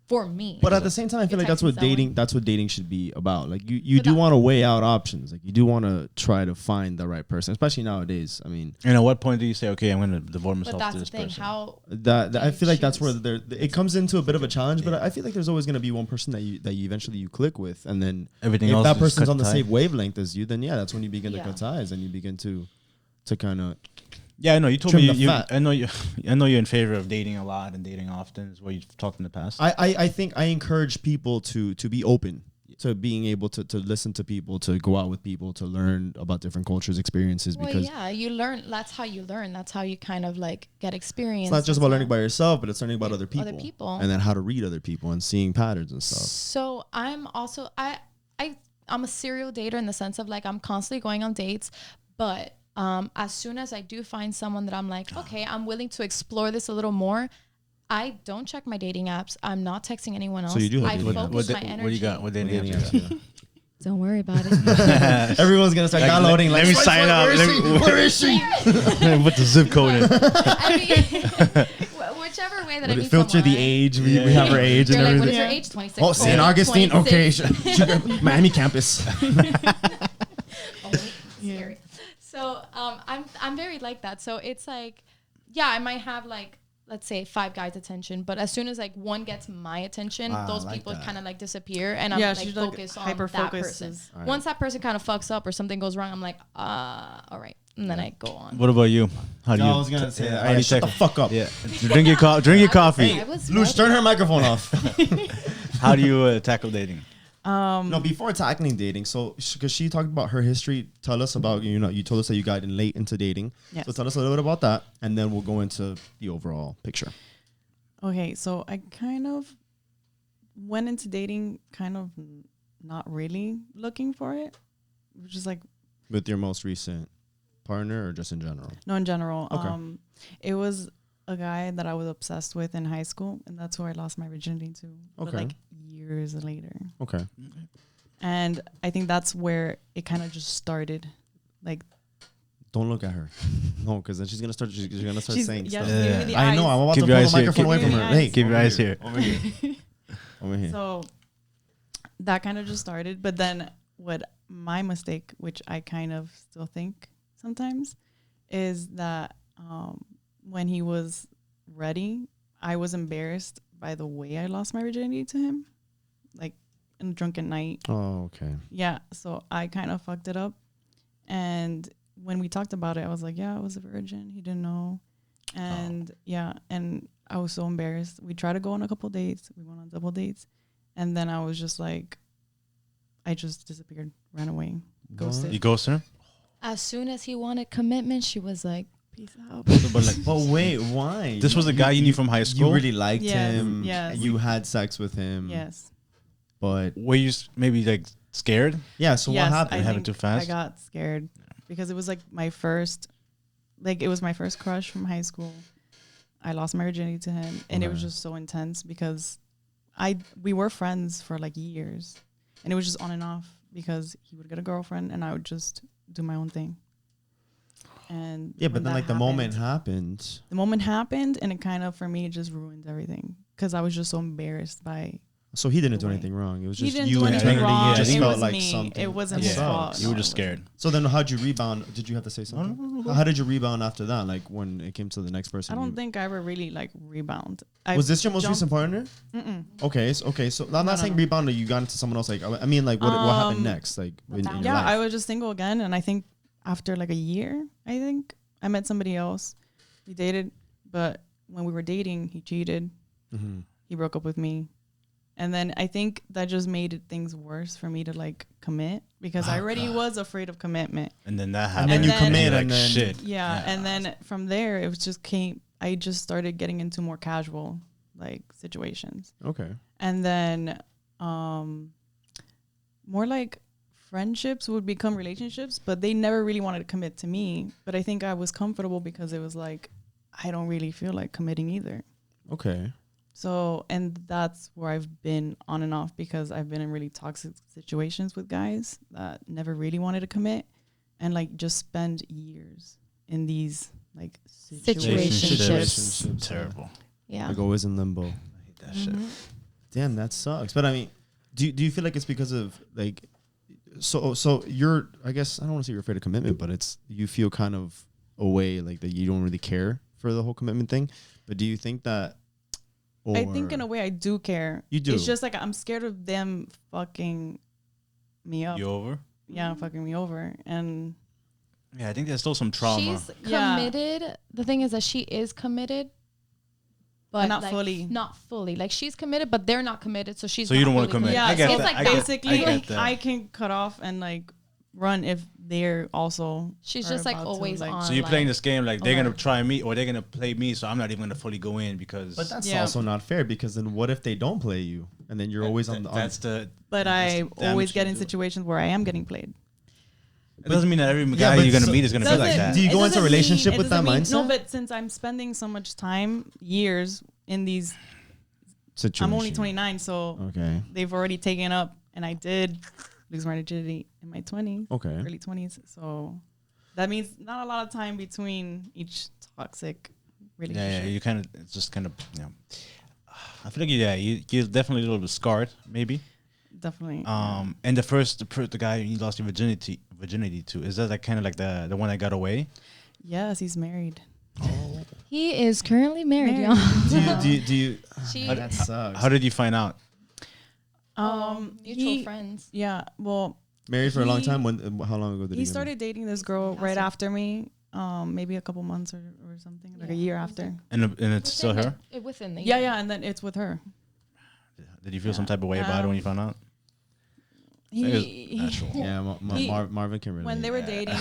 for me. But at the same time, I feel You're like that's texting what someone. that's what dating should be about. Like, you But do that- want to weigh out options. Like, you do want to try to find the right person, especially nowadays. I mean, And at what point do you say, okay, I'm going to devote But myself that's to the this thing. person? How that I you feel like that's choose. where it comes into a bit of a challenge. But I feel like there's always going to be one person that you eventually you click with, and then Everything if else that is person's cut on the tie. same wavelength as you, then yeah, that's when you begin to Yeah. cut ties and you begin to kind of. Yeah, I know. You told Trim me the fat. I know you're in favor of dating a lot and dating often. Is what you've talked in the past. I think I encourage people to be open to being able to listen to people, to go out with people, to learn about different cultures, experiences, Well, because yeah, you learn. That's how you learn. That's how you kind of like get experience. it's not just about learning by yourself, but it's learning about other people, people. and then how to read other people and seeing patterns and stuff. So I'm also I'm a serial dater in the sense of like I'm constantly going on dates, but as soon as I do find someone that I'm like, okay, I'm willing to explore this a little more, I don't check my dating apps. I'm not texting anyone else. So you do have I dating focus apps. my energy. What do you got? What dating Dating apps apps, you got? Don't worry about it. Everyone's gonna start Like, downloading. let me sign up. Where is she? Put the zip code in. I mean, whichever way that I meet Filter the someone, age. We have her age You're and like, what is everything. your age? 26. Oh, St. Augustine. 26. Okay, Miami campus. Oh, scary. So I'm very like that. So it's like, yeah, I might have like let's say 5 guys' attention, but as soon as like one gets my attention, those like people that. kind of like disappear, and I'm Yeah, like she's, like, focused on hyper-focused. that person. All right. Once that person kind of fucks up or something goes wrong, I'm like, all right, and then I go on. What about you? How do you? I was gonna say that. How do you Shut check? the fuck up. Yeah, drink your drink your coffee. I was Lush, turn ready. her microphone off. How do you tackle dating? No, before tackling dating, so because she talked about her history, tell us about, you told us that you got in late into dating. Yes. So tell us a little bit about that, and then we'll go into the overall picture. Okay, so I kind of went into dating kind of not really looking for it. Just like, With your most recent partner, or just in general? no, in general. Okay. It was a guy that I was obsessed with in high school, and that's who I lost my virginity to. But Okay. like years later. Okay. And I think that's where it kind of just started. Like, Don't look at her. No, because then she's gonna start saying yeah, stuff. she's giving me the I know. eyes. I'm about Keep to your pull the eyes here. microphone away Keep from your her. eyes. Hey, Keep your over eyes here. here. Over here. Over here. So that kind of just started. But then what my mistake, which I kind of still think sometimes, is that when he was ready, I was embarrassed by the way I lost my virginity to him, like in a drunken night. Oh, okay. Yeah. So I kind of fucked it up. And when we talked about it, I was like, yeah, I was a virgin. He didn't know. And yeah. And I was so embarrassed. We tried to go on a couple dates. We went on double dates. And then I was just like, I just disappeared, ran away, ghosted. You ghost her? As soon as he wanted commitment, she was like, Peace out. But like, But wait, why? this was a guy you knew from high school. You really liked Yes, him. yes. You had sex with him. Yes. But Were you maybe like scared? yeah, so Yes, what happened? I Happened think too fast? I got scared because it was like my first, like it was my first crush from high school. I lost my virginity to him, and it was Okay. just so intense because we were friends for like years, and it was just on and off because he would get a girlfriend and I would just do my own thing. And Yeah, but when then that like the moment happened. the moment happened, and it kind of for me it just ruined everything because I was just so embarrassed by. So he didn't do Wait. anything wrong. It was He just didn't you do internally. anything wrong. You just It felt was like me. something. It wasn't that his sucks. fault. You were No, just it wasn't. scared. So then, how'd you rebound? Did you have to say something? How did you rebound after that? Like when it came to the next person? I don't you- think I ever really like rebound. Was this your most jumped- recent partner? Mm-mm. Okay. So I'm not No, saying no. rebound. You got into someone else. Like I mean, like what happened Um, next? Like in your Yeah, life? I was just single again, and I think after like a year, I met somebody else. We dated, but when we were dating, he cheated. Mhm. He broke up with me, and then I think that just made things worse for me to like commit because I already was afraid of commitment. And then that And happened. then you And then- commit, like and then shit. Yeah, and then from there, it was just I just started getting into more casual like situations. Okay. And then more like friendships would become relationships, but they never really wanted to commit to me. But I think I was comfortable because it was like, I don't really feel like committing either. Okay. So, and that's where I've been on and off because I've been in really toxic situations with guys that never really wanted to commit and like just spend years in these like Situationships. Terrible. yeah. Like always in limbo. I hate that shit. Damn, that sucks. But I mean, do you feel like it's because of like, so you're, I guess I don't want to say you're afraid of commitment, but it's you feel kind of away like that you don't really care for the whole commitment thing. But do you think that? I think in a way I do care. You do. It's just like I'm scared of them fucking me up. You over? Yeah, fucking me over. And Yeah, I think there's still some trauma. She's Yeah. committed. The thing is that she is committed, but not like, fully. Not fully. Like she's committed, but they're not committed. So she's. So you not don't wanna fully commit. yeah, I get so that. it's like I get- basically I get like that. I can cut off and like run if they're also. She's are just like about to, always like- on. So you're playing like, this game like they're alert. gonna try me or they're gonna play me, so I'm not even gonna fully go in because. But that's Yeah. also not fair because then what if they don't play you and then you're always on the. That's the. But I that's the always damage get you in do. situations where I am getting played. It doesn't mean that every Yeah, guy but you're gonna so- meet is gonna be like Doesn't- that. Do you it go into a doesn't relationship mean- with it that doesn't mean- mindset? No, but since I'm spending so much time, years in these, Situation. I'm only 29, so Okay. they've already taken up, and I did lose my virginity in my 20s, Okay. early 20s. So that means not a lot of time between each toxic relationship. Yeah, you kind of it's just kind of I feel like you're definitely a little bit scarred maybe. Definitely. And the guy you lost your virginity to, is that like kind of like the one that got away? Yes, he's married. He is currently married, Married. y'all. Do you? She, That sucks. How did you find out? mutual friends. Yeah, well, Married for a long he- time. When? How long ago did he get started dating this girl right after me. Maybe a couple months or something, like a year after. And it's still her? Within the Yeah, year. yeah, and then it's with her. Did you feel some type of way about it when you found out? I think it's natural. Yeah, He- Marvin can relate. When they were dating,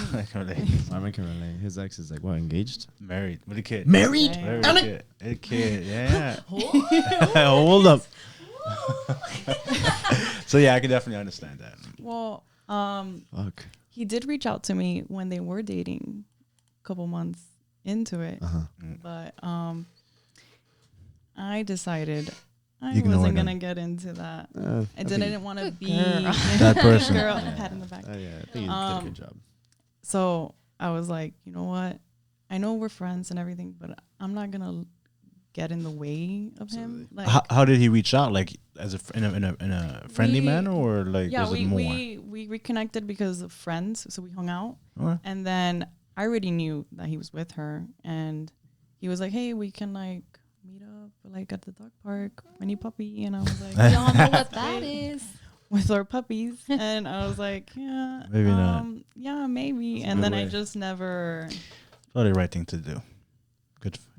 Marvin can relate. His ex is like, what, engaged? Married with a kid. Married? Damn. Married with a kid. A kid. Yeah. Hold up. So yeah, I can definitely understand that. well, Fuck. he did reach out to me when they were dating, a couple months into it. Uh-huh. But I decided I Ignore wasn't them. gonna get into that. I I didn't want to be girl. That person. girl. Pat in the back. yeah, I think you did a good job. So I was like, you know what? I know we're friends and everything, but I'm not gonna get in the way of him. Like, How did he reach out? Like as a in a friendly We- manner, or like yeah, was we, it more? we reconnected because of friends, so we hung out, Alright. and then I already knew that he was with her, and he was like, "Hey, we can like meet up like at the dog park, mini puppy," and I was like, Y'all know what that is. with our puppies, and I was like, "Yeah, Maybe not. yeah, maybe," It's a and good then way. I just never. Probably the right thing to do.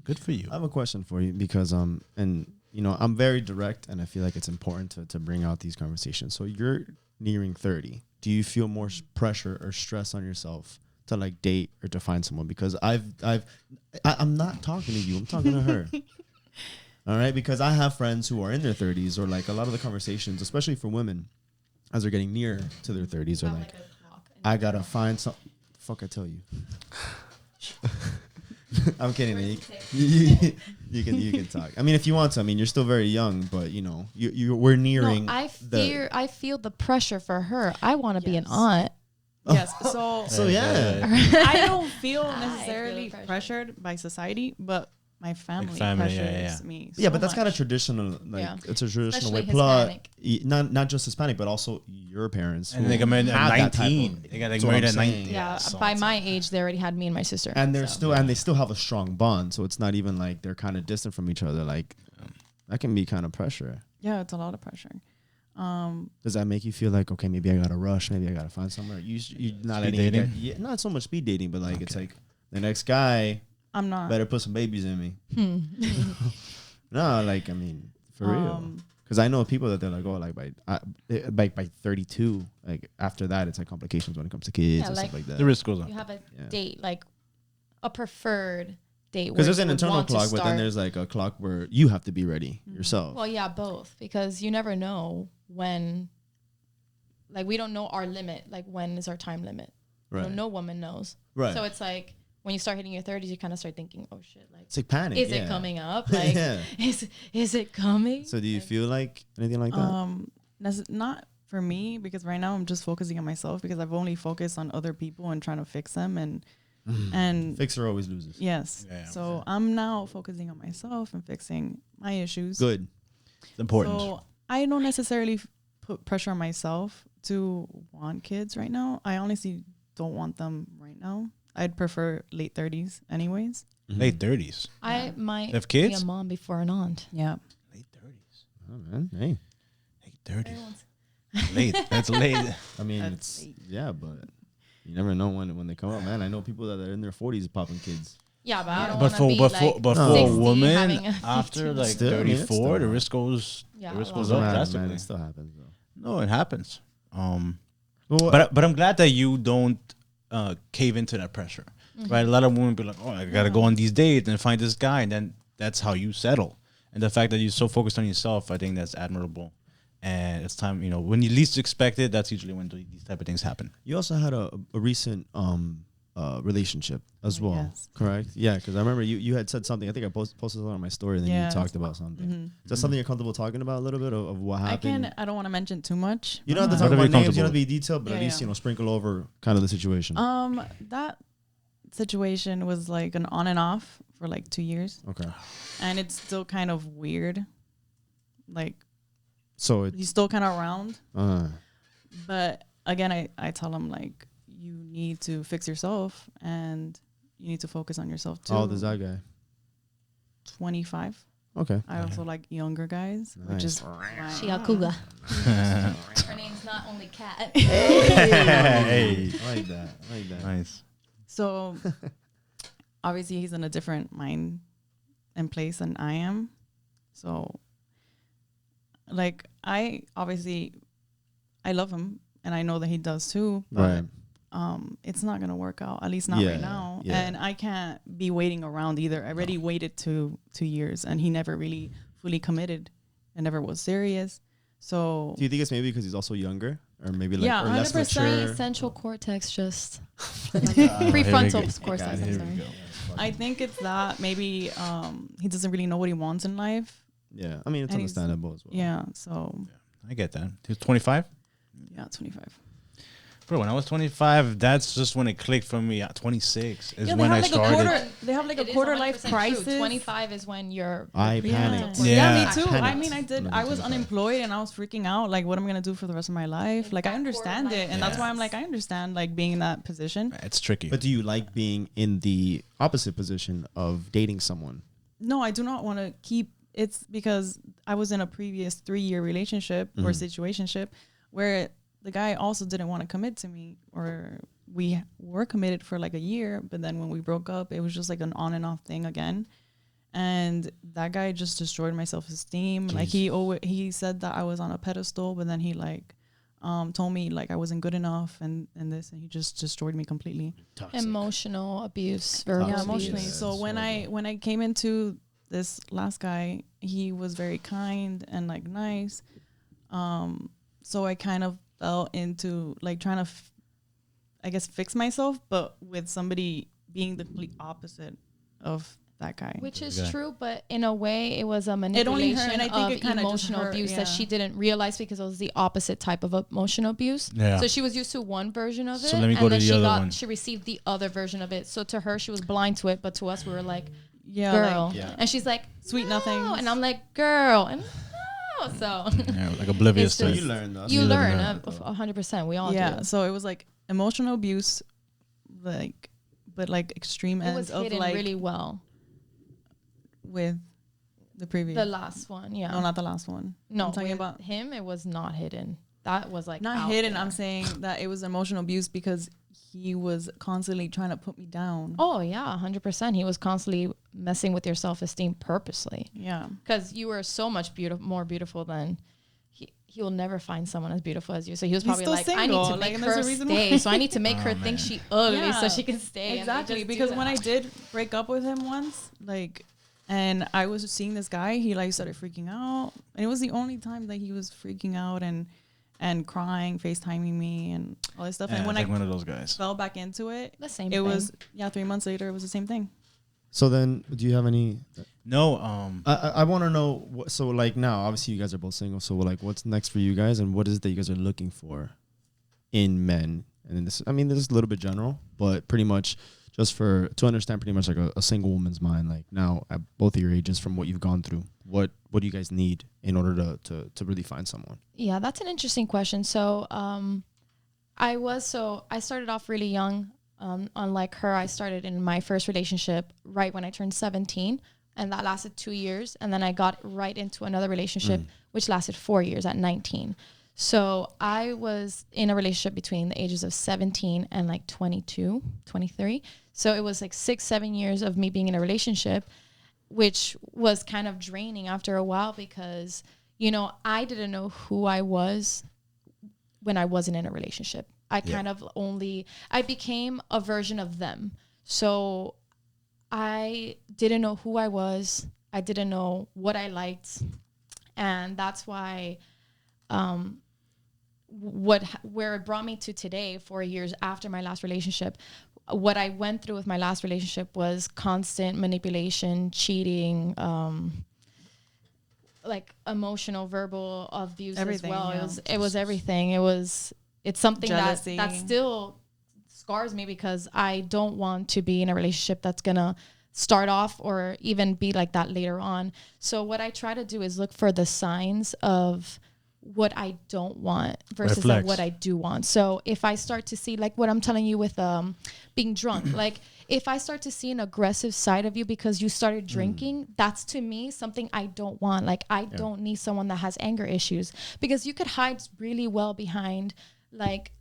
Good for you. I have a question for you because and you know, I'm very direct and I feel like it's important to bring out these conversations. So you're nearing 30. Do you feel more pressure or stress on yourself to like date or to find someone? Because I'm not talking to you. I'm talking to her. All right, because I have friends who are in their 30s, or like a lot of the conversations, especially for women, as they're getting near to their 30s, are like, I gotta find some. Fuck, I tell you. I'm kidding. You can talk. I mean, if you want to. I mean, you're still very young, but you know, we're nearing. No, I feel the pressure for her. I want to be an Yes. aunt. Yes, so So yeah, I don't feel I feel necessarily pressure. pressured by society, but my family, family, yeah, pressures yeah. me. yeah, so but that's kind of much. traditional. Like Yeah. it's a traditional Especially way. Plus, Hispanic. not just Hispanic, but also your parents. And who they got married at had that type 19. of- They got like That's what married I'm at saying. 19. Yeah, so by it's my like- age, they already had me and my sister. and so. they still have a strong bond. So it's not even like they're kind of distant from each other. Like that can be kind of pressure. Yeah, it's a lot of pressure. Does that make you feel like, okay, maybe I gotta rush, maybe I gotta find somewhere? You not Speed letting it dating? get, not so much speed dating, but like it's like the next guy I'm not. better put some babies in me. No, like I mean for real, because I know people that they're like, oh, like by 32, like after that, it's like complications when it comes to kids Yeah, and like- stuff like that. The risk goes up. You have a Yeah. date, like a preferred date. Because where there's an you would internal want to clock, but then start. there's like a clock where you have to be ready yourself. Well, yeah, both, because you never know when. Like we don't know our limit. Like when is our time limit? Right. No woman knows. Right. So it's like when you start hitting your 30s, you kind of start thinking, oh shit, like It's like panic. is yeah. it coming up? Like Yeah. is it coming? So do you feel like anything like that? That's not for me because right now I'm just focusing on myself because I've only focused on other people and trying to fix them and Fixer always loses. yes. Yeah. So I'm now focusing on myself and fixing my issues. Good. It's important. So I don't necessarily put pressure on myself to want kids right now. I honestly don't want them right now. I'd prefer late 30s anyways. Late 30s. I might Have be kids? a mom before an aunt. Yeah. Late 30s. Oh, man. Hey. Late 30s. Late. That's late. I mean, That's it's late. yeah, but you never know when they come up, man. I know people that are in their 40s popping kids. Yeah, but I don't But want to for be but like for but No. for a 60 woman having a after 15. like Still, I mean, it's 34, the still- risk goes Yeah, the risk a goes lot. up Man, drastically. it still happens though. No, it happens. But But I'm glad that you don't cave into that pressure, right? A lot of women be like, "Oh, I gotta go on these dates and find this guy," and then that's how you settle. And the fact that you're so focused on yourself, I think that's admirable. And it's time, you know, when you least expect it, that's usually when these type of things happen. you also had a recent relationship as well, Yes. correct? Yeah, because I remember you had said something. I think I posted something on my story, and then Yeah. you talked about something. Is that something you're comfortable talking about a little bit of what happened? I don't want to mention too much. You don't have to talk Whatever about you're names. You don't have to comfortable be detailed, but at Yeah, least yeah. sprinkle over kind of the situation. That situation was like an on and off for like 2 years, Okay, and it's still kind of weird. Like so it's he's still kind of around, but again, I tell him like you need to fix yourself and you need to focus on yourself too. how old is that guy? 25. Okay. I also like younger guys, which is why- She a cougar. Her name's not only Cat. Hey. I like that. I like that. Nice. So obviously he's in a different mind and place than I am. So like I love him and I know that he does too, but it's not gonna work out, at least not right now. Yeah. And I can't be waiting around either. I already waited 2 years and he never really fully committed and never was serious. So Do you think it's maybe because he's also younger, or maybe like Yeah, or less 100%. mature? Central cortex just Here we prefrontal go. cortex. Here I'm we sorry. go. I think it's that maybe he doesn't really know what he wants in life. Yeah, I mean it's And he's- understandable as well. Yeah, so I get that. He was 25. yeah, 25. Bro, when I was 25, that's just when it clicked for me. At 26 is Yeah, when I started. They have like It a is quarter 100% life true. crisis. 25 is when you're I prefrontal panicked. cortex Yeah. me too. Panicked. I mean, I was 125. unemployed and I was freaking out. Like, what am I gonna do for the rest of my life? Like, I understand it, and that's why I'm like, I understand like being in that position. It's tricky. But do you like being in the opposite position of dating someone? No, I do not want to keep. It's because I was in a previous 3-year relationship or situationship where the guy also didn't want to commit to me, or we were committed for like a year, but then when we broke up, it was just like an on and off thing again. And that guy just destroyed my self-esteem. Like he said that I was on a pedestal, but then he like told me like I wasn't good enough and this, and he just destroyed me completely. Toxic. emotional abuse, verbal Yeah, abuse. emotionally. Yeah, So it's when I came into this last guy, he was very kind and like nice. So I kind of fell into like trying to, I guess, fix myself, but with somebody being the complete opposite of that guy. Which is Okay. true, but in a way, it was a only manipulation hurt, and I think of it kinda just emotional hurt, abuse yeah. that she didn't realize because it was the opposite type of emotional abuse. Yeah. So she was used to one version of it, So let me go and to then the she other one. she received the other version of it. So to her, she was blind to it, but to us, we were like, Yeah, girl, like, Yeah. and she's like, Sweet no. nothings. And I'm like, girl, and no. So Yeah, like oblivious It's to just- it. You learn though. you live and learn learn. 100%. We all yeah. do. So it was like emotional abuse, like, but like extreme It was ends of hidden like really well. with the previous. The last one, yeah. No, not the last one. No, I'm talking with about him, it was not hidden. That was like not out hidden. there. I'm saying that it was emotional abuse because he was constantly trying to put me down. Oh yeah, 100%. He was constantly messing with your self-esteem purposely Yeah. because you were so much more beautiful than he will never find someone as beautiful as you. So he was probably still like, I single, need to like, make and there's her a reason stay. why. So I need to make her think she ugly so she can stay. And they Exactly. just do Because when I that. did break up with him once, like, and I was seeing this guy, he like started freaking out, and it was the only time that he was freaking out and crying, FaceTiming me, and all this stuff. Yeah, and when it's like I one of those guys. fell back into it, the same it thing. was 3 months later, it was the same thing. So then, do you have any? No, I want to know. So like now, obviously you guys are both single. So like, what's next for you guys, and what is it that you guys are looking for in men? And then this, I mean, this is a little bit general, but pretty much just to understand pretty much like a single woman's mind. Like now, at both of your ages, from what you've gone through, what do you guys need in order to really find someone? Yeah, that's an interesting question. So I started off really young. Unlike her, I started in my first relationship right when I turned 17, and that lasted 2 years. And then I got right into another relationship, which lasted 4 years at 19. So I was in a relationship between the ages of 17 and like 22, 23. So it was like 6-7 years of me being in a relationship, which was kind of draining after a while because, you know, I didn't know who I was when I wasn't in a relationship. I became a version of them. So I didn't know who I was. I didn't know what I liked. And that's why where it brought me to today, 4 years after my last relationship, what I went through with my last relationship was constant manipulation, cheating, like emotional, verbal abuse Everything, as well. yeah. It was everything. It's something Jealousy. that still scars me because I don't want to be in a relationship that's gonna start off or even be like that later on. So what I try to do is look for the signs of what I don't want versus like what I do want. So if I start to see like what I'm telling you with being drunk, like if I start to see an aggressive side of you because you started drinking, that's to me something I don't want. Like I don't need someone that has anger issues, because you could hide really well behind like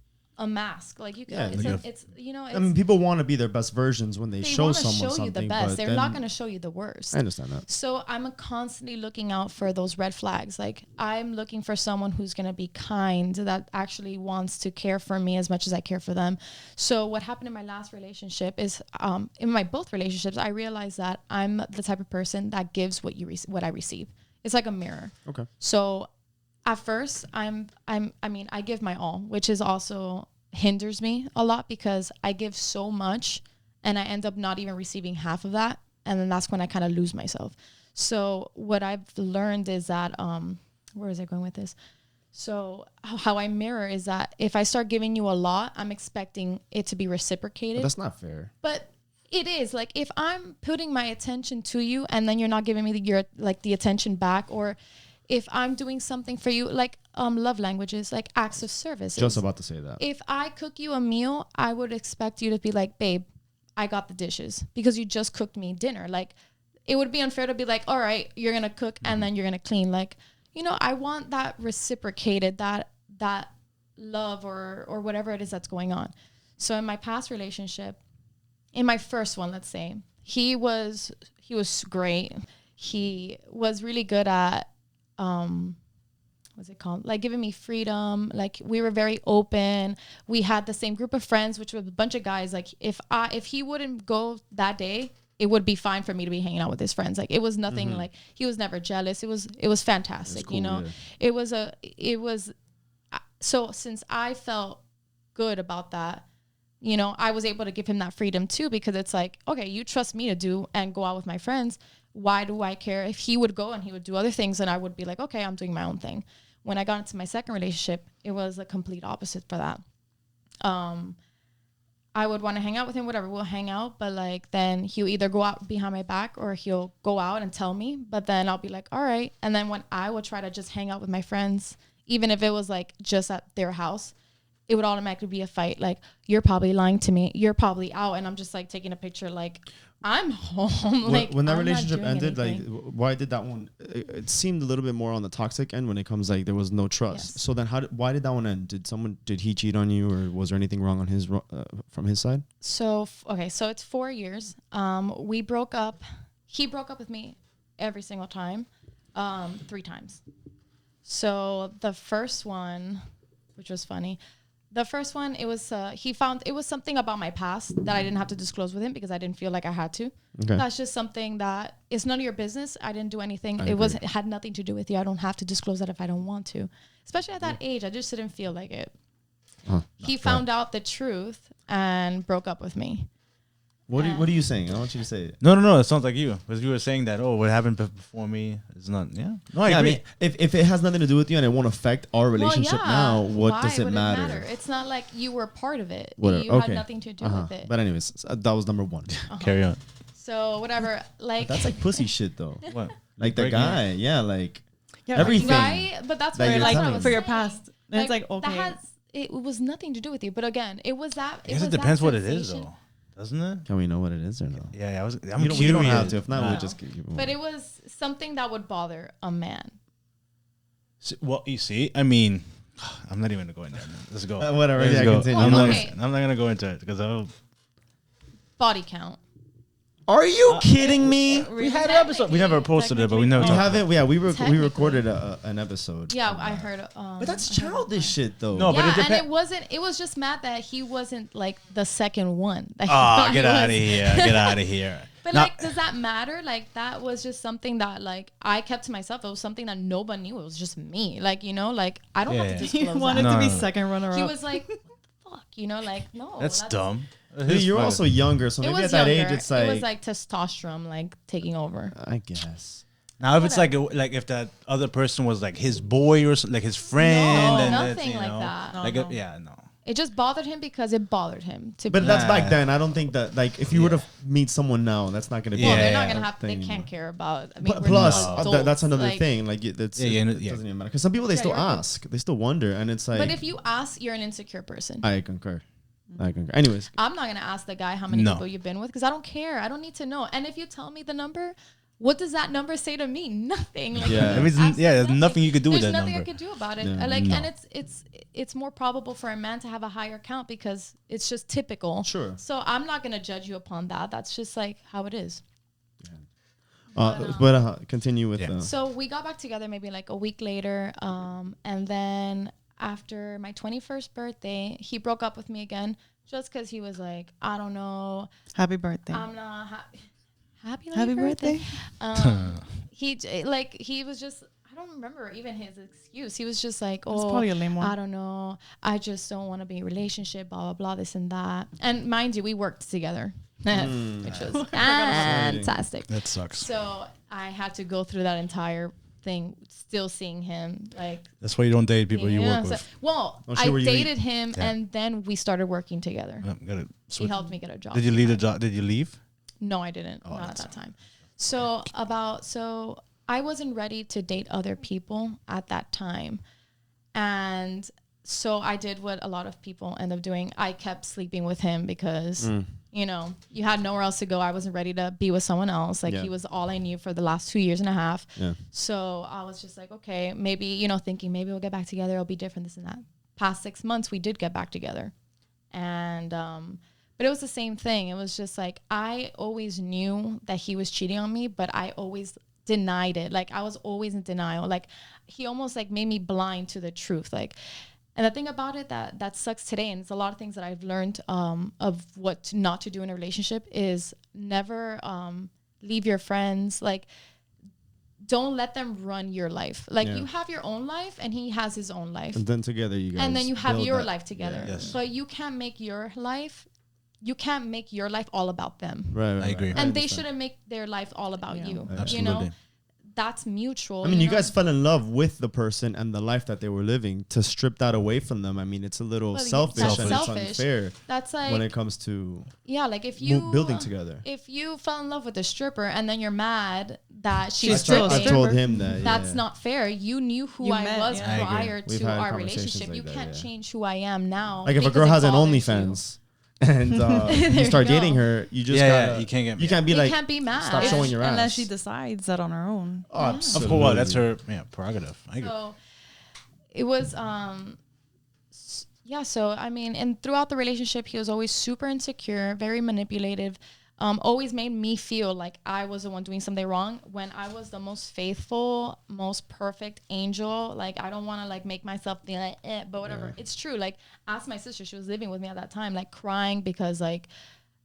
a mask. Like you can, it's you know, it's, I mean, people want to be their best versions when they show someone show something. you the best. They're not going to show you the worst. I understand that. So I'm constantly looking out for those red flags. Like I'm looking for someone who's going to be kind, that actually wants to care for me as much as I care for them. So what happened in my last relationship is, in my both relationships, I realized that I'm the type of person that gives what what I receive. It's like a mirror. Okay. So at first I mean, I give my all, which is also hinders me a lot because I give so much and I end up not even receiving half of that. And then that's when I kind of lose myself. So what I've learned is that, where is I going with this? So how I mirror is that if I start giving you a lot, I'm expecting it to be reciprocated. But that's not fair. But it is. Like if I'm putting my attention to you and then you're not giving me the attention back, or if I'm doing something for you, like love languages, like acts of service. Just about to say that. If I cook you a meal, I would expect you to be like, babe, I got the dishes because you just cooked me dinner. Like it would be unfair to be like, all right, you're going to cook and then you're going to clean. Like, you know, I want that reciprocated, that love or whatever it is that's going on. So in my past relationship, in my first one, let's say, he was great. He was really good at, what's it called? Like giving me freedom. Like we were very open. We had the same group of friends, which was a bunch of guys. Like if he wouldn't go that day, it would be fine for me to be hanging out with his friends. Like it was nothing, like he was never jealous. It was fantastic. Cool, you know, so since I felt good about that, you know, I was able to give him that freedom too, because it's like, okay, you trust me to do and go out with my friends. Why do I care? If he would go and he would do other things, and I would be like, okay, I'm doing my own thing. When I got into my second relationship, it was a complete opposite for that. I would want to hang out with him, whatever, we'll hang out, but like then he'll either go out behind my back or he'll go out and tell me, but then I'll be like, all right. And then when I would try to just hang out with my friends, even if it was like just at their house, it would automatically be a fight. Like, you're probably lying to me. You're probably out. And I'm just like taking a picture like, I'm home. Like when that I'm relationship ended, anything. like why did that one? It seemed a little bit more on the toxic end when it comes like there was no trust. Yes. So then, why did that one end? Did he cheat on you, or was there anything wrong on his from his side? So okay, so it's 4 years. We broke up. He broke up with me every single time, 3 times. So the first one, which was funny. The first one, it was he found it was something about my past that I didn't have to disclose with him because I didn't feel like I had to. Okay. That's just something that is none of your business. I didn't do anything. It had nothing to do with you. I don't have to disclose that if I don't want to. Especially at that age, I just didn't feel like it. He found out the truth and broke up with me. What are you saying? I want you to say it. No. It sounds like you, because you were saying that. Oh, what happened before me is not. Yeah. No, I agree. mean, if it has nothing to do with you and it won't affect our relationship now, what does it matter? It's not like you were part of it. Whatever. You had nothing to do with it. But anyways, that was number 1. Carry on. So whatever, like That's like pussy shit though. What? Like the guy, like Yeah, everything. right? But that's that what you're like telling me. for your past. Then it's like, okay. It was nothing to do with you. But again, it was that. I guess it depends what it is, though, doesn't it? Can we know what it is or no? Yeah, I'm curious. You don't have to. If not, we'll just keep moving. But it was something that would bother a man. Well, you see, I mean, I'm not even gonna go in there. Man. Let's go. Whatever. Let's Yeah, go. continue. I'm Okay. not gonna go into it because I'll. Body count. Are you kidding me? We had an episode. We never posted it, but we never. We talked haven't. Yeah, we Technically. recorded an episode. Yeah, I heard. But that's I heard childish shit, though. No, but yeah, it and depends. it wasn't. It was just mad that he wasn't like the second one. Like, Oh, get I out of was- here! Get out of here! But Now- like, does that matter? Like, that was just something that like I kept to myself. It was something that nobody knew. It was just me. Like, you know, like I don't have to Yeah. disclose You wanted that. to be No. second runner-up. He was like, "Fuck," you know, like no. That's dumb. Dude, you're also younger, so It maybe was at that younger. age, it's It was like testosterone, like taking over. I guess. Now, if it's like if that other person was like his boy or like his friend, No, and nothing that's, you like know, that. No, Like no. yeah, no. It just bothered him because it bothered him. But that's back then. I don't think that, like, if you were to meet someone now, that's not going to be. Well, they're Yeah. not gonna have. They thing can't anymore. care about. I mean, we're Plus, adults, that's another like- thing. Like, it doesn't even matter. Because some people, they still you're right. ask. They still wonder. And it's like. But if you ask, you're an insecure person. I concur. Anyways. I'm not gonna ask the guy how many No. people you've been with because I don't care. I don't need to know. And if you tell me the number, what does that number say to me? Nothing. Like, Yeah. you just ask There's me nothing you could do with There's that nothing number. I could do about it. Yeah, And it's more probable for a man to have a higher count because it's just typical. Sure. So I'm not gonna judge you upon that. That's just like how it is. Continue with. Yeah. So we got back together maybe like a week later, and then after my 21st birthday, he broke up with me again just because he was like, I don't know, Happy birthday. I'm not happy. Happy birthday. He was just. I don't remember even his excuse. He was just like, It's probably a lame one. I don't know. I just don't want to be in a relationship, blah, blah, blah, this and that. And mind you, we worked together, which was fantastic. That sucks. So I had to go through that entire thing, still seeing him. Like, That's why you don't date people you work so- with. well, Oh, I shit, where you dated him, Yeah. and then we started working together. Gotta He switch. helped me get a job. Did you leave the job? Did you leave? No, I didn't. Oh, Not at that's- that time. So I wasn't ready to date other people at that time. And so I did what a lot of people end up doing. I kept sleeping with him because, you know, you had nowhere else to go. I wasn't ready to be with someone else. Like, Yeah. he was all I knew for the last 2.5 years. Yeah. So I was just like, okay, maybe, you know, thinking maybe we'll get back together. It'll be different, this and that. Past 6 months, we did get back together. And, but it was the same thing. It was just like, I always knew that he was cheating on me, but I always denied it. Like, I was always in denial. Like, he almost like made me blind to the truth. Like, and the thing about it that sucks today, and it's a lot of things that I've learned of what not to do in a relationship, is never leave your friends. Like, don't let them run your life. Like, you have your own life and he has his own life. And then together you guys. And then you have build your that. life together. Yeah. Yes. But you can't make your life all about them. Right. I agree. And they understand. shouldn't make their life all about Yeah. you. Absolutely. You know, that's mutual. I mean, you know? guys fell in love with the person and the life that they were living. To strip that away from them, I mean, it's a little Well, selfish that's and selfish. it's unfair That's like, when it comes to yeah, like if you building together. If you fell in love with a stripper and then you're mad that I she's still a told, I stripping, told him that. that's yeah. not fair. You knew who You I met, was yeah. I agree. prior We've to had our conversations relationship. like You that, can't yeah. change who I am now. Like if a because girl it has an bothers you. OnlyFans and you you start go. dating her, you just Yeah, gotta, you can't get- you can't be You like can't be mad. stop showing your ass. Unless she decides that on her own. Oh, Of absolutely. course, that's her prerogative. I agree. So it was so I mean, and throughout the relationship he was always super insecure, very manipulative, always made me feel like I was the one doing something wrong when I was the most faithful, most perfect angel. Like, I don't want to like make myself feel like but whatever. It's true. Like, ask my sister, she was living with me at that time, like crying because like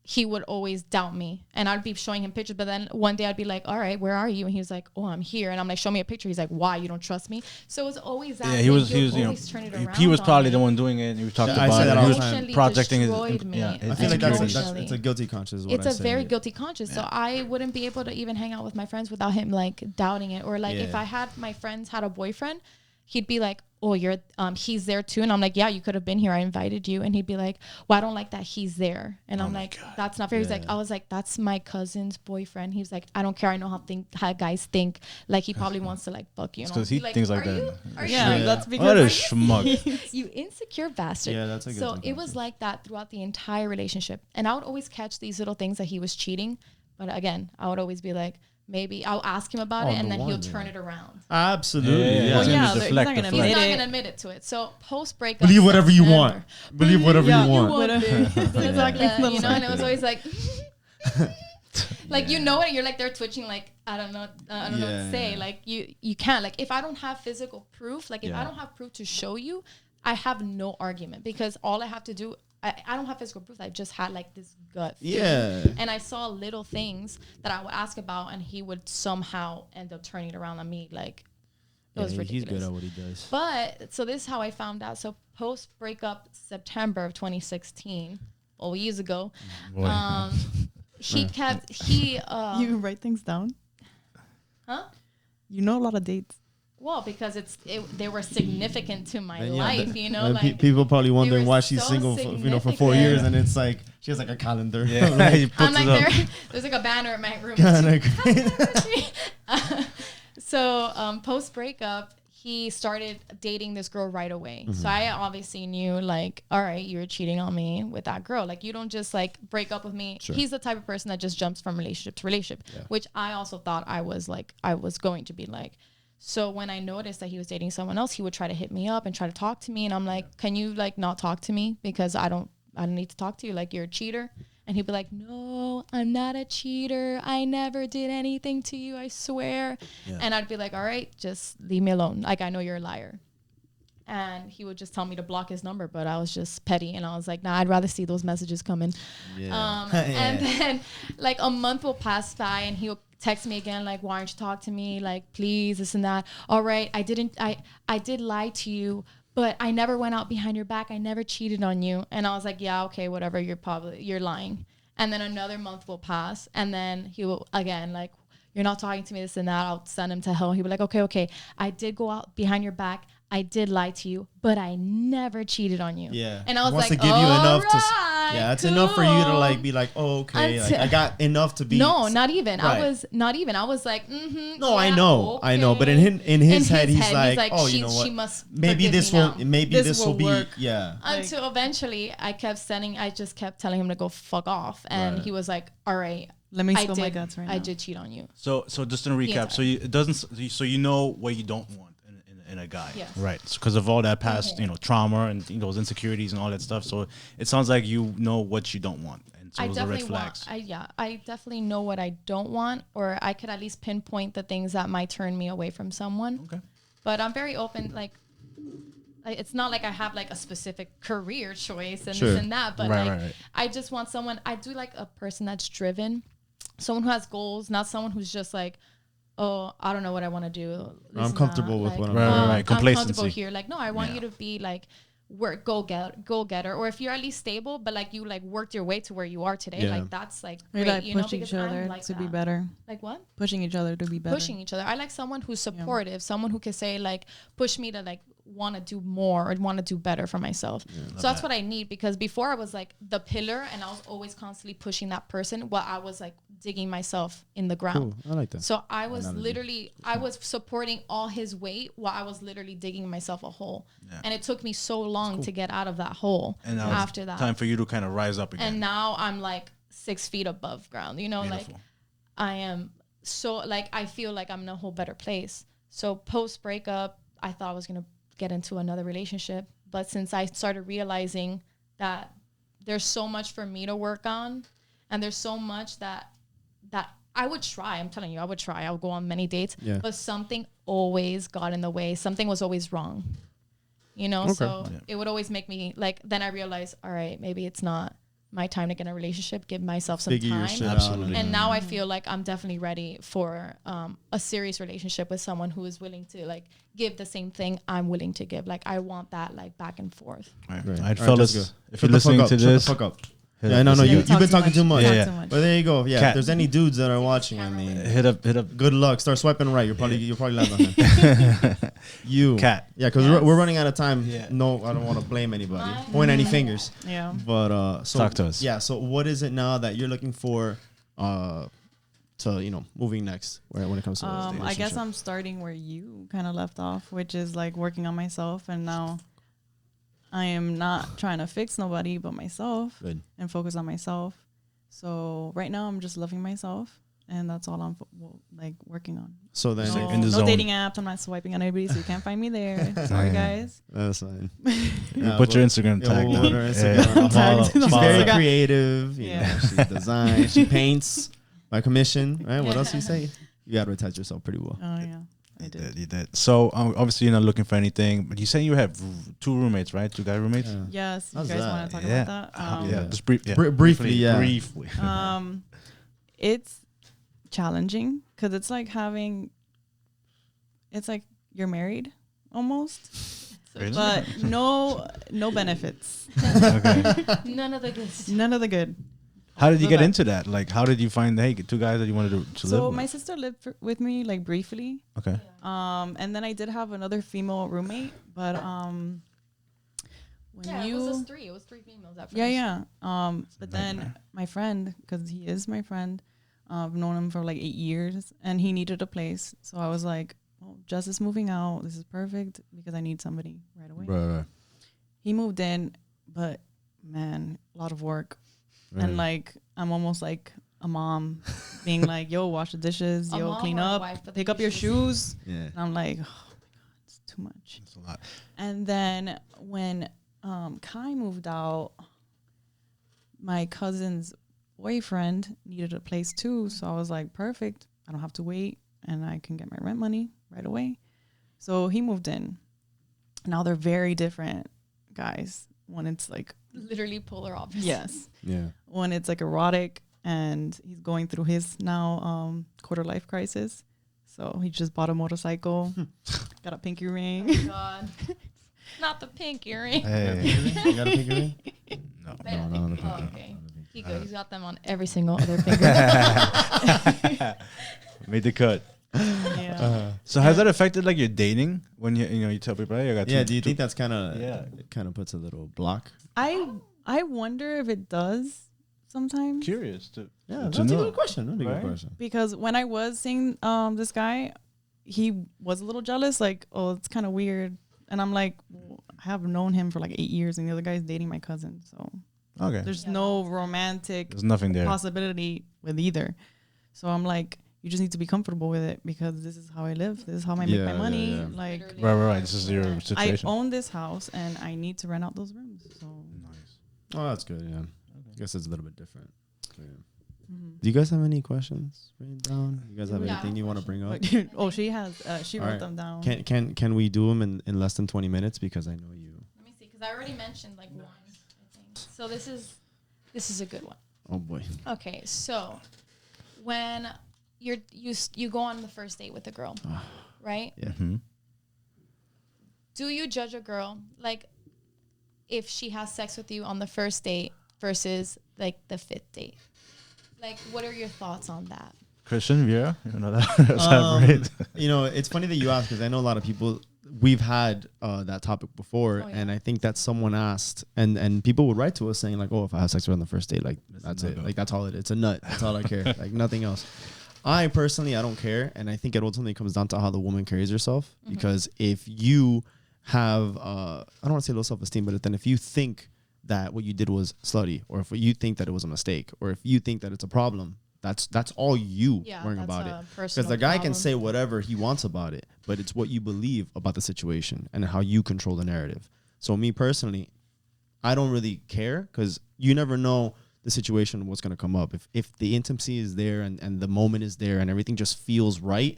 he would always doubt me, and I'd be showing him pictures, but then one day I'd be like, all right, where are you? And he was like, oh, I'm here. And I'm like, show me a picture. He's like, why? You don't trust me? So it was always that. Yeah, thing. he was, would you know, always turn it around he was on probably me. the one doing it. And we talked I about say it. that and all he the was time. Emotionally projecting his, destroyed me. yeah, I his feel like Emotionally. it's a guilty conscience. Is what It's I a say. very guilty conscience. So I wouldn't be able to even hang out with my friends without him like doubting it. Or like if Yeah. I had my friends had a boyfriend, he'd be like, oh, you're he's there too. And I'm like, yeah, you could have been here. I invited you. And he'd be like, well, I don't like that he's there. And I'm like, that's not fair. He's like, I was like, that's my cousin's boyfriend. He was like, I don't care. I know how guys think. Like, he probably wants to like fuck you. because he thinks like that. Are Yeah, you? that's What because a schmuck. You insecure bastard. Yeah, that's a So guilty it was conscience. like that throughout the entire relationship. And I would always catch these little things that he was cheating. But again, I would always be like, maybe I'll ask him about Oh, it and the then he'll one, turn yeah. it around. Absolutely. Yeah, Yeah. yeah, Well, yeah. yeah, Deflect, he's not gonna deflect. He's admit not it. going to admit it to it. So post breakup. Believe whatever you want. Believe whatever Yeah, you want. Exactly. You know, and it was always like, like, you know it, you're like, they're twitching, like, I don't know what to say. Yeah. Like, you can't, like, if I don't have physical proof, like, if Yeah. I don't have proof to show you, I have no argument because all I have to do, I don't have physical proof. I just had like this gut feeling. Yeah. And I saw little things that I would ask about and he would somehow end up turning it around on me. Like, it was ridiculous. He's good at what he does. But so this is how I found out. So post breakup September of 2016, years ago, Boy. he You write things down? huh? You know a lot of dates. Well, because they were significant to my Then, life, you know. Like people probably wondering were why she's so single, for 4 years, and it's like she has like a calendar. Yeah, he puts I'm like, it up. there's like a banner in my room. Kinda So post breakup, he started dating this girl right away. So I obviously knew, like, all right, you're cheating on me with that girl. Like, you don't just like break up with me. Sure. He's the type of person that just jumps from relationship to relationship, which I also thought I was going to be like. So when I noticed that he was dating someone else, he would try to hit me up and try to talk to me. And I'm like, can you like not talk to me? Because I don't need to talk to you. Like, you're a cheater. And he'd be like, no, I'm not a cheater. I never did anything to you. I swear. Yeah. And I'd be like, all right, just leave me alone. Like, I know you're a liar. And he would just tell me to block his number, but I was just petty. And I was like, nah, I'd rather see those messages come in. Yeah. And then like a month will pass by and he'll text me again, like, why aren't you talk to me? Like, please, this and that. All right, I did lie to you, but I never went out behind your back. I never cheated on you. And I was like, yeah, okay, whatever. You're lying. And then another month will pass. And then he will again, like, you're not talking to me, this and that. I'll send him to hell. He'll be like, okay. I did go out behind your back. I did lie to you, but I never cheated on you. Yeah. And I was wants like, to give you enough right, to, it's cool. enough for you to like be like, oh, okay, like, I got enough to be. No, not even. Right. I was not even. I was like, no, yeah, I know. But in his head, he's like, oh, you know she what? must Maybe this will be, work. yeah. Until eventually, I just kept telling him to go fuck off, and he was like, all right. Let me spill my guts right now. I did cheat on you. So just to recap, so it doesn't. So you know what you don't want in a guy, yes. right? Because of all that past, trauma and those insecurities and all that stuff. So it sounds like you know what you don't want, and so those are red flags. I definitely know what I don't want, or I could at least pinpoint the things that might turn me away from someone. Okay. But I'm very open. Like it's not like I have like a specific career choice and this and that, but right. I just want someone. I do like a person that's driven, someone who has goals, not someone who's just like, oh, I don't know what I want to do. I'm comfortable with what I'm doing. Right. Complacency. I'm comfortable here. Like, no, I want you to be like go getter, or if you're at least stable, but like you like worked your way to where you are today. Like that's like great, like pushing each other to be better. Like what? Pushing each other to be better. Pushing each other. I like someone who's supportive, someone who can say like push me to like want to do more or want to do better for myself. So that's what I need, because before I was like the pillar and I was always constantly pushing that person while I was like digging myself in the ground. Cool. I like that. So I was I was supporting all his weight while I was literally digging myself a hole. Yeah. And it took me so long to get out of that hole. And now after that, time for you to kind of rise up again. And now I'm like 6 feet above ground, Beautiful. Like I am so like, I feel like I'm in a whole better place. So post breakup, I thought I was going to get into another relationship. But since I started realizing that there's so much for me to work on, and there's so much that I would try. I'm telling you, I would try. I would go on many dates, but something always got in the way. Something was always wrong, So it would always make me like, then I realized, all right, maybe it's not my time to get in a relationship, give myself some time. Absolutely. And now I feel like I'm definitely ready for a serious relationship with someone who is willing to like give the same thing I'm willing to give. Like I want that like back and forth. Right. All right, fellas, if you're listening to this, shut the fuck up. Yeah, no, you've been talking too much. Yeah. But there you go. Yeah, if there's any dudes that are watching, I mean, hit up. Good luck. Start swiping right. You'll probably land on him. You, Cat. Yeah, because we're running out of time. Yeah. No, I don't want to blame anybody. Point any fingers. Yeah. But so talk to us. Yeah. So what is it now that you're looking for? To moving next when it comes to I guess I'm starting where you kind of left off, which is like working on myself, and now I am not trying to fix nobody but myself. Good. And focus on myself. So right now I'm just loving myself, and that's all I'm like working on. So then no dating apps. I'm not swiping on anybody, so you can't find me there. Sorry, guys. That's fine. Put your Instagram tag down. She's very creative. You know, she designs. She paints by commission. Right? What else do you say? You advertise yourself pretty well. Oh yeah. You did. So obviously you're not looking for anything, but you said you have 2 roommates, right? 2 guy roommates. Yes. You guys want to talk about that? Just briefly. Yeah. Briefly. It's challenging because it's like you're married almost, but no benefits. None of the good. None of the good. How did you So get that- into that? Like, how did you find, hey, two guys that you wanted to live So with? my sister lived with me like briefly. Okay. And then I did have another female roommate, but when Yeah, you it was just three. It was three females at first. yeah. But then nightmare. my friend, because he is my friend, I've known him for like 8 years, and he needed a place. So I was like, "Oh, Jess is moving out. This is perfect because I need somebody right away." Right. He moved in, but man, a lot of work, and like I'm almost like a mom, being like, "Yo, wash the dishes. A Yo, mom clean or a up. wife, but Pick the up your dishes. shoes." Yeah. And I'm like, "Oh my god, it's too much." That's a lot. And then when Kai moved out, my cousin's boyfriend needed a place too. So I was like, perfect. I don't have to wait and I can get my rent money right away. So he moved in. Now they're very different guys. When it's like, Literally polar opposites. yes. Yeah. When it's like erotic and he's going through his now quarter life crisis. So he just bought a motorcycle, got a pinky ring. Oh God. Not the pink earring. Hey. You got a pinky ring? No. No, not on the Oh, pinky. okay. He's got them on every single other finger. Made the cut. Yeah. So has that affected like your dating when you tell people, hey, I got Yeah. two, Do you think that's kind of Yeah. it kind of puts a little block? I wonder if it does sometimes. curious to Yeah, to that's a know. good question. That's a Right? good question. Because when I was seeing this guy, he was a little jealous, like, oh, it's kind of weird. And I'm like, well, I have known him for like 8 years, and the other guy's dating my cousin. So Okay. there's Yeah, no romantic There's nothing there. possibility with either. So I'm like, you just need to be comfortable with it because this is how I live. This is how I make Yeah, my yeah, money. yeah. Like, Right. This is your I situation. own this house and I need to rent out those rooms. So Nice. Oh, that's good. Yeah. I guess it's a little bit different. So, yeah. mhm. Do you guys have any questions written down? You guys have Yeah. anything you want to bring up? But- oh, she has. She All wrote right. them down. Can we do them in less than 20 minutes? Because I know you. Let me see, because I already mentioned like one, I think. So this is a good one. Oh boy. Okay, so when you go on the first date with a girl, right? Yeah. Mm-hmm. Do you judge a girl like if she has sex with you on the first date versus like the fifth date? Like, what are your thoughts on that? Christian Vieira, you know that. Elaborate. You know, it's funny that you ask because I know a lot of people. We've had that topic before, Oh, yeah. and I think that someone asked, and people would write to us saying like, "Oh, if I have sex with her on the first date, like that's it, no-go. like that's all it. It's a nut. That's all I care. Like nothing else." I personally, I don't care, and I think it ultimately comes down to how the woman carries herself. Because if you have, I don't want to say low self-esteem, but then if you think that what you did was slutty, or if you think that it was a mistake, or if you think that it's a problem, that's all you worrying about it. Because the guy can say whatever he wants about it, but it's what you believe about the situation and how you control the narrative. So me personally, I don't really care because you never know the situation, what's going to come up. If the intimacy is there and the moment is there and everything just feels right,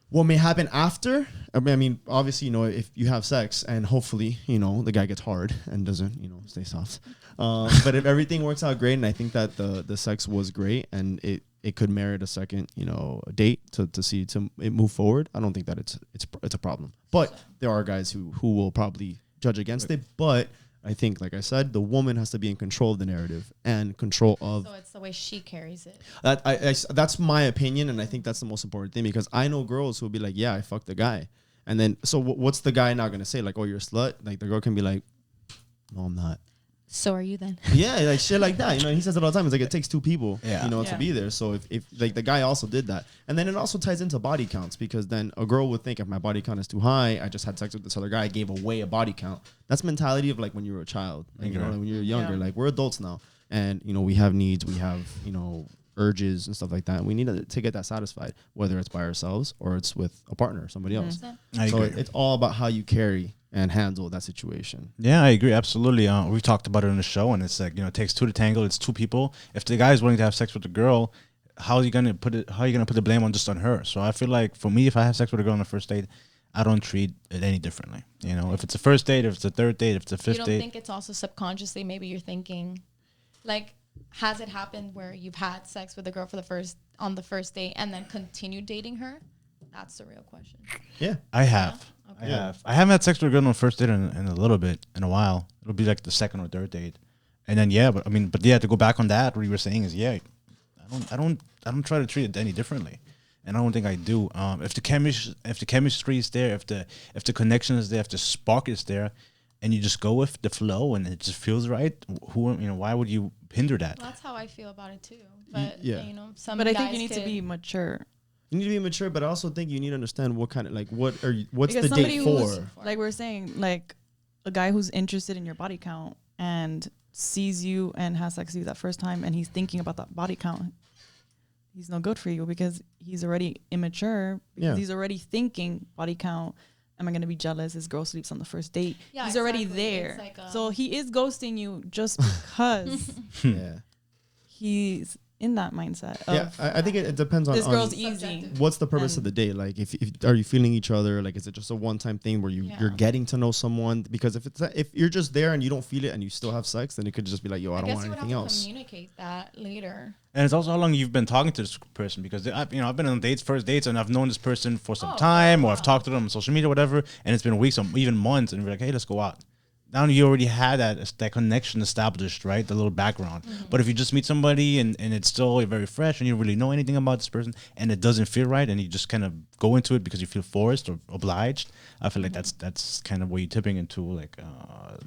what may happen after, I mean, obviously, you know, if you have sex and hopefully, you know, the guy gets hard and doesn't, you know, stay soft. But if everything works out great, and I think that the sex was great and it could merit a second, you know, date to see it move forward, I don't think that it's a problem. But there are guys who will probably judge against it. But I think, like I said, the woman has to be in control of the narrative and control of So it's the way she carries it. that's my opinion, and I think that's the most important thing because I know girls who will be like, yeah, I fucked the guy, and then so what's the guy not gonna say? Like, oh, you're a slut? Like the girl can be like, no, I'm not. So are you then? Yeah, like shit like that. You know, he says it all the time. It's like it takes two people, Yeah. you know, Yeah. to be there. So if like the guy also did that, and then it also ties into body counts because then a girl would think if my body count is too high, I just had sex with this other guy, I gave away a body count. That's mentality of like when you were a child, like, you know, like when you're younger. Yeah. Like we're adults now, and you know we have needs, we have urges and stuff like that. And we need to get that satisfied, whether it's by ourselves or it's with a partner, somebody else. I So agree. it's all about how you carry and handle that situation. Yeah, I agree. Absolutely. We talked about it on the show, and it's like, it takes two to tango. It's two people. If the guy is willing to have sex with the girl, how are you gonna put the blame on just on her? So I feel like for me, if I have sex with a girl on the first date, I don't treat it any differently. You know, if it's a first date, if it's a third date, if it's a You fifth don't date. think it's also subconsciously maybe you're thinking, like, has it happened where you've had sex with a girl on the first date and then continued dating her? That's the real question. Yeah. I have. Okay. I haven't had sex with a girl on the first date in a little bit, in a while. It'll be like the second or third date. And then to go back on that, what you were saying is I don't try to treat it any differently, and I don't think I do. If the chemistry is there, if the connection is there, if the spark is there, and you just go with the flow and it just feels right, why would you hinder that? Well, that's how I feel about it too. But some But I guys think you need to be mature. You need to be mature, but I also think you need to understand what kind of what's Because the date for? Like we're saying, like a guy who's interested in your body count and sees you and has sex with you that first time and he's thinking about that body count, he's no good for you because he's already immature, because he's already thinking body count. Am I going to be jealous? This girl sleeps on the first date. Yeah, he's already there. Like so he is ghosting you just because he's in that mindset. I think it depends on this girl's on easy. What's the purpose of the date? Like, if are you feeling each other? Like, is it just a one-time thing where you're getting to know someone? Because if you're just there and you don't feel it and you still have sex, then it could just be like, yo, I don't want anything else. Communicate that later. And it's also how long you've been talking to this person, because I've been on first dates, and I've known this person for some time, or I've talked to them on social media, whatever, and it's been weeks or even months, and we're like, hey, let's go out. Now you already had that connection established, right? The little background. Mm-hmm. But if you just meet somebody and it's still very fresh and you don't really know anything about this person and it doesn't feel right and you just kind of go into it because you feel forced or obliged, I feel like that's kind of where you're tipping into like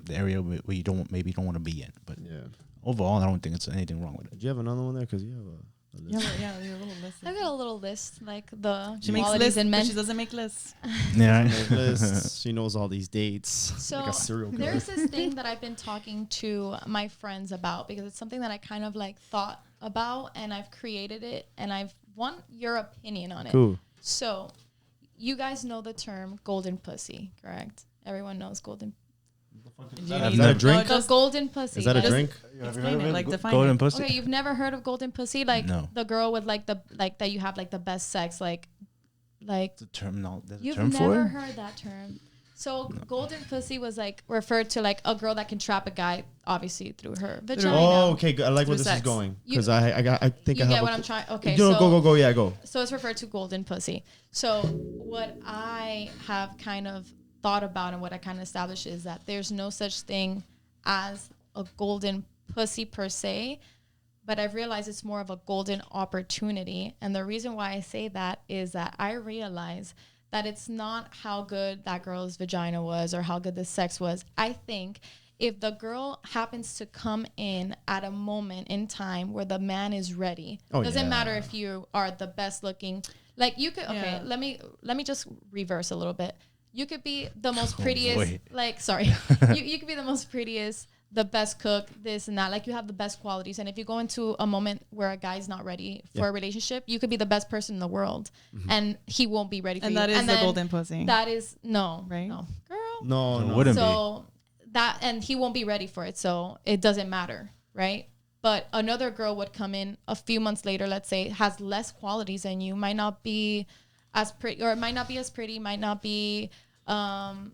the area where you don't want to be in. But overall, I don't think it's anything wrong with it. Do you have another one there? Because you have a list. Yeah, a little list. I got a little list, like the she makes lists, but she doesn't make lists. She knows all these dates. So like a serial killer. There's this thing that I've been talking to my friends about because it's something that I kind of like thought about, and I've created it, and I've want your opinion on it. Cool. So you guys know the term golden pussy, correct? Everyone knows golden. Is that a drink? The golden pussy. Is that a drink? Explain it, like define golden it. pussy. Okay, you've never heard of golden pussy? Like the girl with like that you have like the best sex, like the term. No, there's you've a term for never it? heard that term. So golden pussy was like referred to like a girl that can trap a guy, obviously through her vagina. Oh, okay. I like where this sex. is going because I think you I have. get what I'm trying. Okay, go. Yeah, go. So it's referred to golden pussy. So what I have kind of thought about and what I kind of established is that there's no such thing as a golden pussy per se, but I've realized it's more of a golden opportunity. And the reason why I say that is that I realize that it's not how good that girl's vagina was or how good the sex was. I think if the girl happens to come in at a moment in time where the man is ready, doesn't matter if you are the best looking, like you could, let me just reverse a little bit. You could be the most prettiest, you could be the most prettiest, the best cook, this and that. Like you have the best qualities. And if you go into a moment where a guy's not ready for a relationship, you could be the best person in the world and he won't be ready for you. And that is the golden pussy. That is, right? No, girl. No. It wouldn't so that, and he won't be ready for it. So it doesn't matter, right? But another girl would come in a few months later, let's say, has less qualities than you, might not be as pretty, or it might not be as pretty, might not be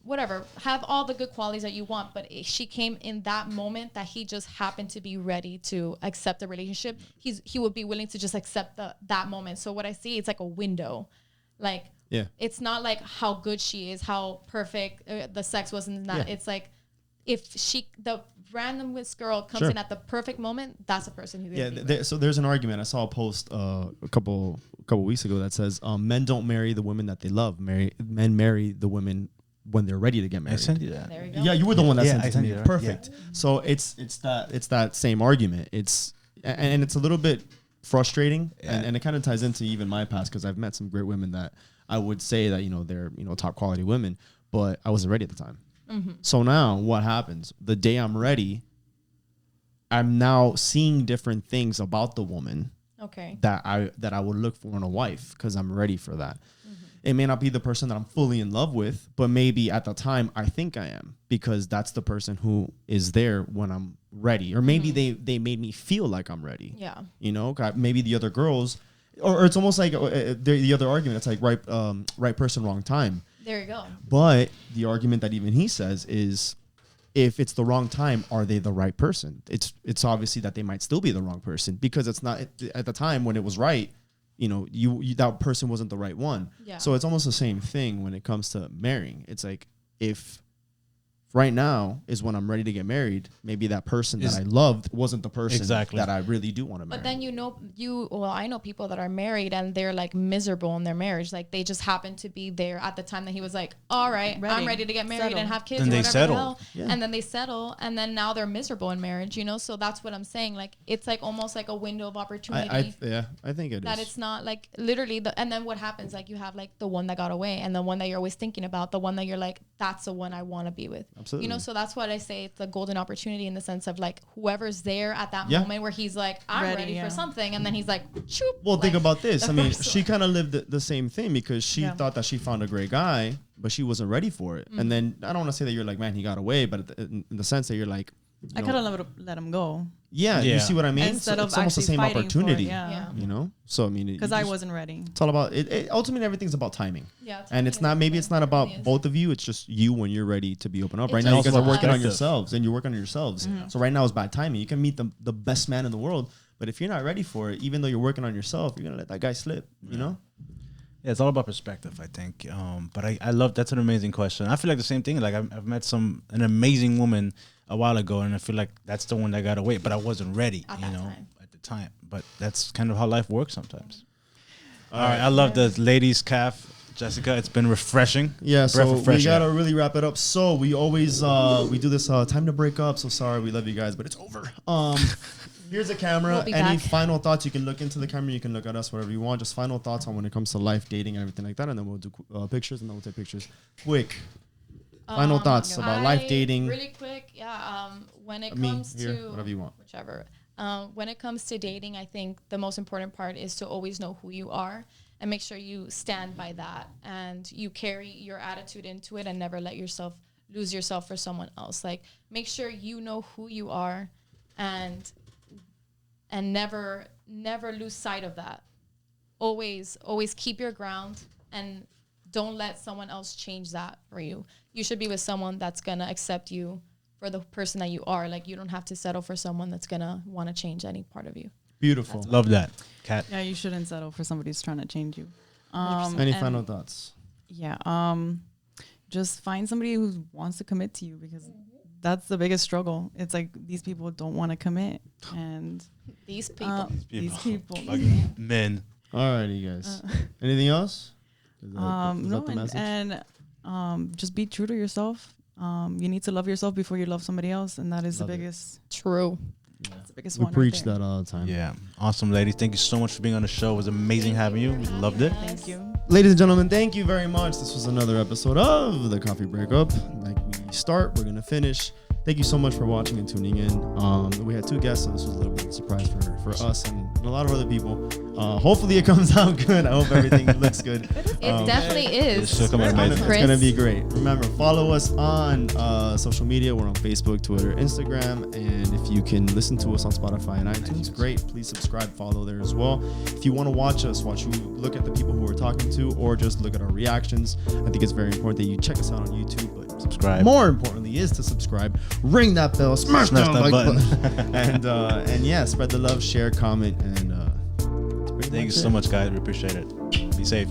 whatever, have all the good qualities that you want, but she came in that moment that he just happened to be ready to accept the relationship. He would be willing to just accept that moment. So what I see, it's like a window, like it's not like how good she is, how perfect the sex was, and that it's like if the randomest girl comes in at the perfect moment, that's a person who so there's an argument. I saw a post a couple weeks ago that says men don't marry the women that they love. Men marry the women when they're ready to get married. I sent you that. There you go. Yeah, you were the one that sent it to me. You that. Perfect. Yeah. So it's that same argument. It's a little bit frustrating, and it kind of ties into even my past because I've met some great women that I would say that they're top quality women, but I wasn't ready at the time. Mm-hmm. So now what happens? The day I'm ready, I'm now seeing different things about the woman that I would look for in a wife because I'm ready for that. Mm-hmm. It may not be the person that I'm fully in love with, but maybe at the time I think I am because that's the person who is there when I'm ready. Or maybe they made me feel like I'm ready. Yeah. Maybe the other girls, or it's almost like the other argument. It's like right person, wrong time. There you go. But the argument that even he says is, if it's the wrong time, are they the right person? It's obviously that they might still be the wrong person because it's not at the time when it was right. You that person wasn't the right one. Yeah. So it's almost the same thing when it comes to marrying. It's like if Right now is when I'm ready to get married. Maybe that person Is- that I loved wasn't the person Exactly. that I really do want to marry. But then I know people that are married and they're like miserable in their marriage. Like they just happen to be there at the time that he was like, all right, I'm Ready. ready to get married Settle. and have kids. Then or they whatever settle. the hell. Yeah. And then they settle, and then now they're miserable in marriage. So that's what I'm saying. Like it's like almost like a window of opportunity. I think it that is. it's not like literally and then what happens, like you have like the one that got away and the one that you're always thinking about, the one that you're like, that's the one I want to be with. Absolutely. So that's what I say, it's a golden opportunity in the sense of like whoever's there at that Yeah. moment where he's like, I'm ready yeah. for something, and then he's like, choop. Well, think like, about this. the I mean, first she one. kind of lived the same thing because she Yeah. thought that she found a great guy, but she wasn't ready for it. And then I don't want to say that you're like, man, he got away, but in the sense that you're like, I could have let him go yeah, you Yeah. see what I mean? instead So of it's almost the actually same fighting opportunity. For it, yeah. Yeah. So I mean, Because I wasn't ready. It's all about it. Ultimately, everything's about timing. Yeah, And it's not. Maybe it's not about both of you. It's just you when you're ready to be open up. It's Right now, you also guys are about working on perspective. yourselves, and you're working on yourselves. So right now is bad timing. You can meet the best man in the world, but if you're not ready for it, even though you're working on yourself, you're gonna let that guy slip. You know. Yeah, it's all about perspective, I think. But I love, that's an amazing question. I feel like the same thing. Like I've met an amazing woman a while ago, and I feel like that's the one that got away, but I wasn't ready, At that time. at the time. But that's kind of how life works sometimes. All right, I love the ladies' calf, Jessica. It's been refreshing. Yeah, Breath so of fresh we gotta air. really wrap it up. So we always we do this time to break up. So sorry, we love you guys, but it's over. Here's a camera. We'll be Any back. final thoughts? You can look into the camera. You can look at us, whatever you want. Just final thoughts on when it comes to life, dating, and everything like that. And then we'll do pictures, and then we'll take pictures. Quick. Final thoughts about life, dating. Really quick, yeah. When it Me, comes here, to whatever you want. whichever. When it comes to dating, I think the most important part is to always know who you are and make sure you stand by that and you carry your attitude into it and never let yourself lose yourself for someone else. Like make sure you know who you are and never lose sight of that. Always keep your ground and don't let someone else change that for you. You should be with someone that's going to accept you for the person that you are. Like you don't have to settle for someone that's going to want to change any part of you. Beautiful. Love that, Kat. Yeah, you shouldn't settle for somebody who's trying to change you. Any and final thoughts? Yeah. Just find somebody who wants to commit to you because that's the biggest struggle. It's like these people don't want to commit, and These people. these people. Fucking men. Alrighty, guys. Anything else? Is that No, the message? and just be true to yourself. You need to love yourself before you love somebody else, and that is Love the it. biggest. True. That's the biggest We one. preach right there. that all the time. Yeah. Awesome, ladies. Thank you so much for being on the show. It was amazing having you. We loved it. Thank you. Ladies and gentlemen, thank you very much. This was another episode of the Coffee Breakup. Like we start, we're gonna finish. Thank you so much for watching and tuning in. We had two guests, so this was a little bit of a surprise for us and a lot of other people. Hopefully it comes out good. I hope everything looks good. It definitely is. It's still It's coming gonna, it's gonna be great. Remember, follow us on social media. We're on Facebook, Twitter, Instagram, and if you can listen to us on Spotify and iTunes, great. Please subscribe, follow there as well. If you want to watch you look at the people who we're talking to, or just look at our reactions. I think it's very important that you check us out on YouTube, but Subscribe. more importantly is to subscribe, ring that bell, smash that that like button. button, and yeah, spread the love, share, comment, and Thank you so much, guys. We appreciate it. Be safe.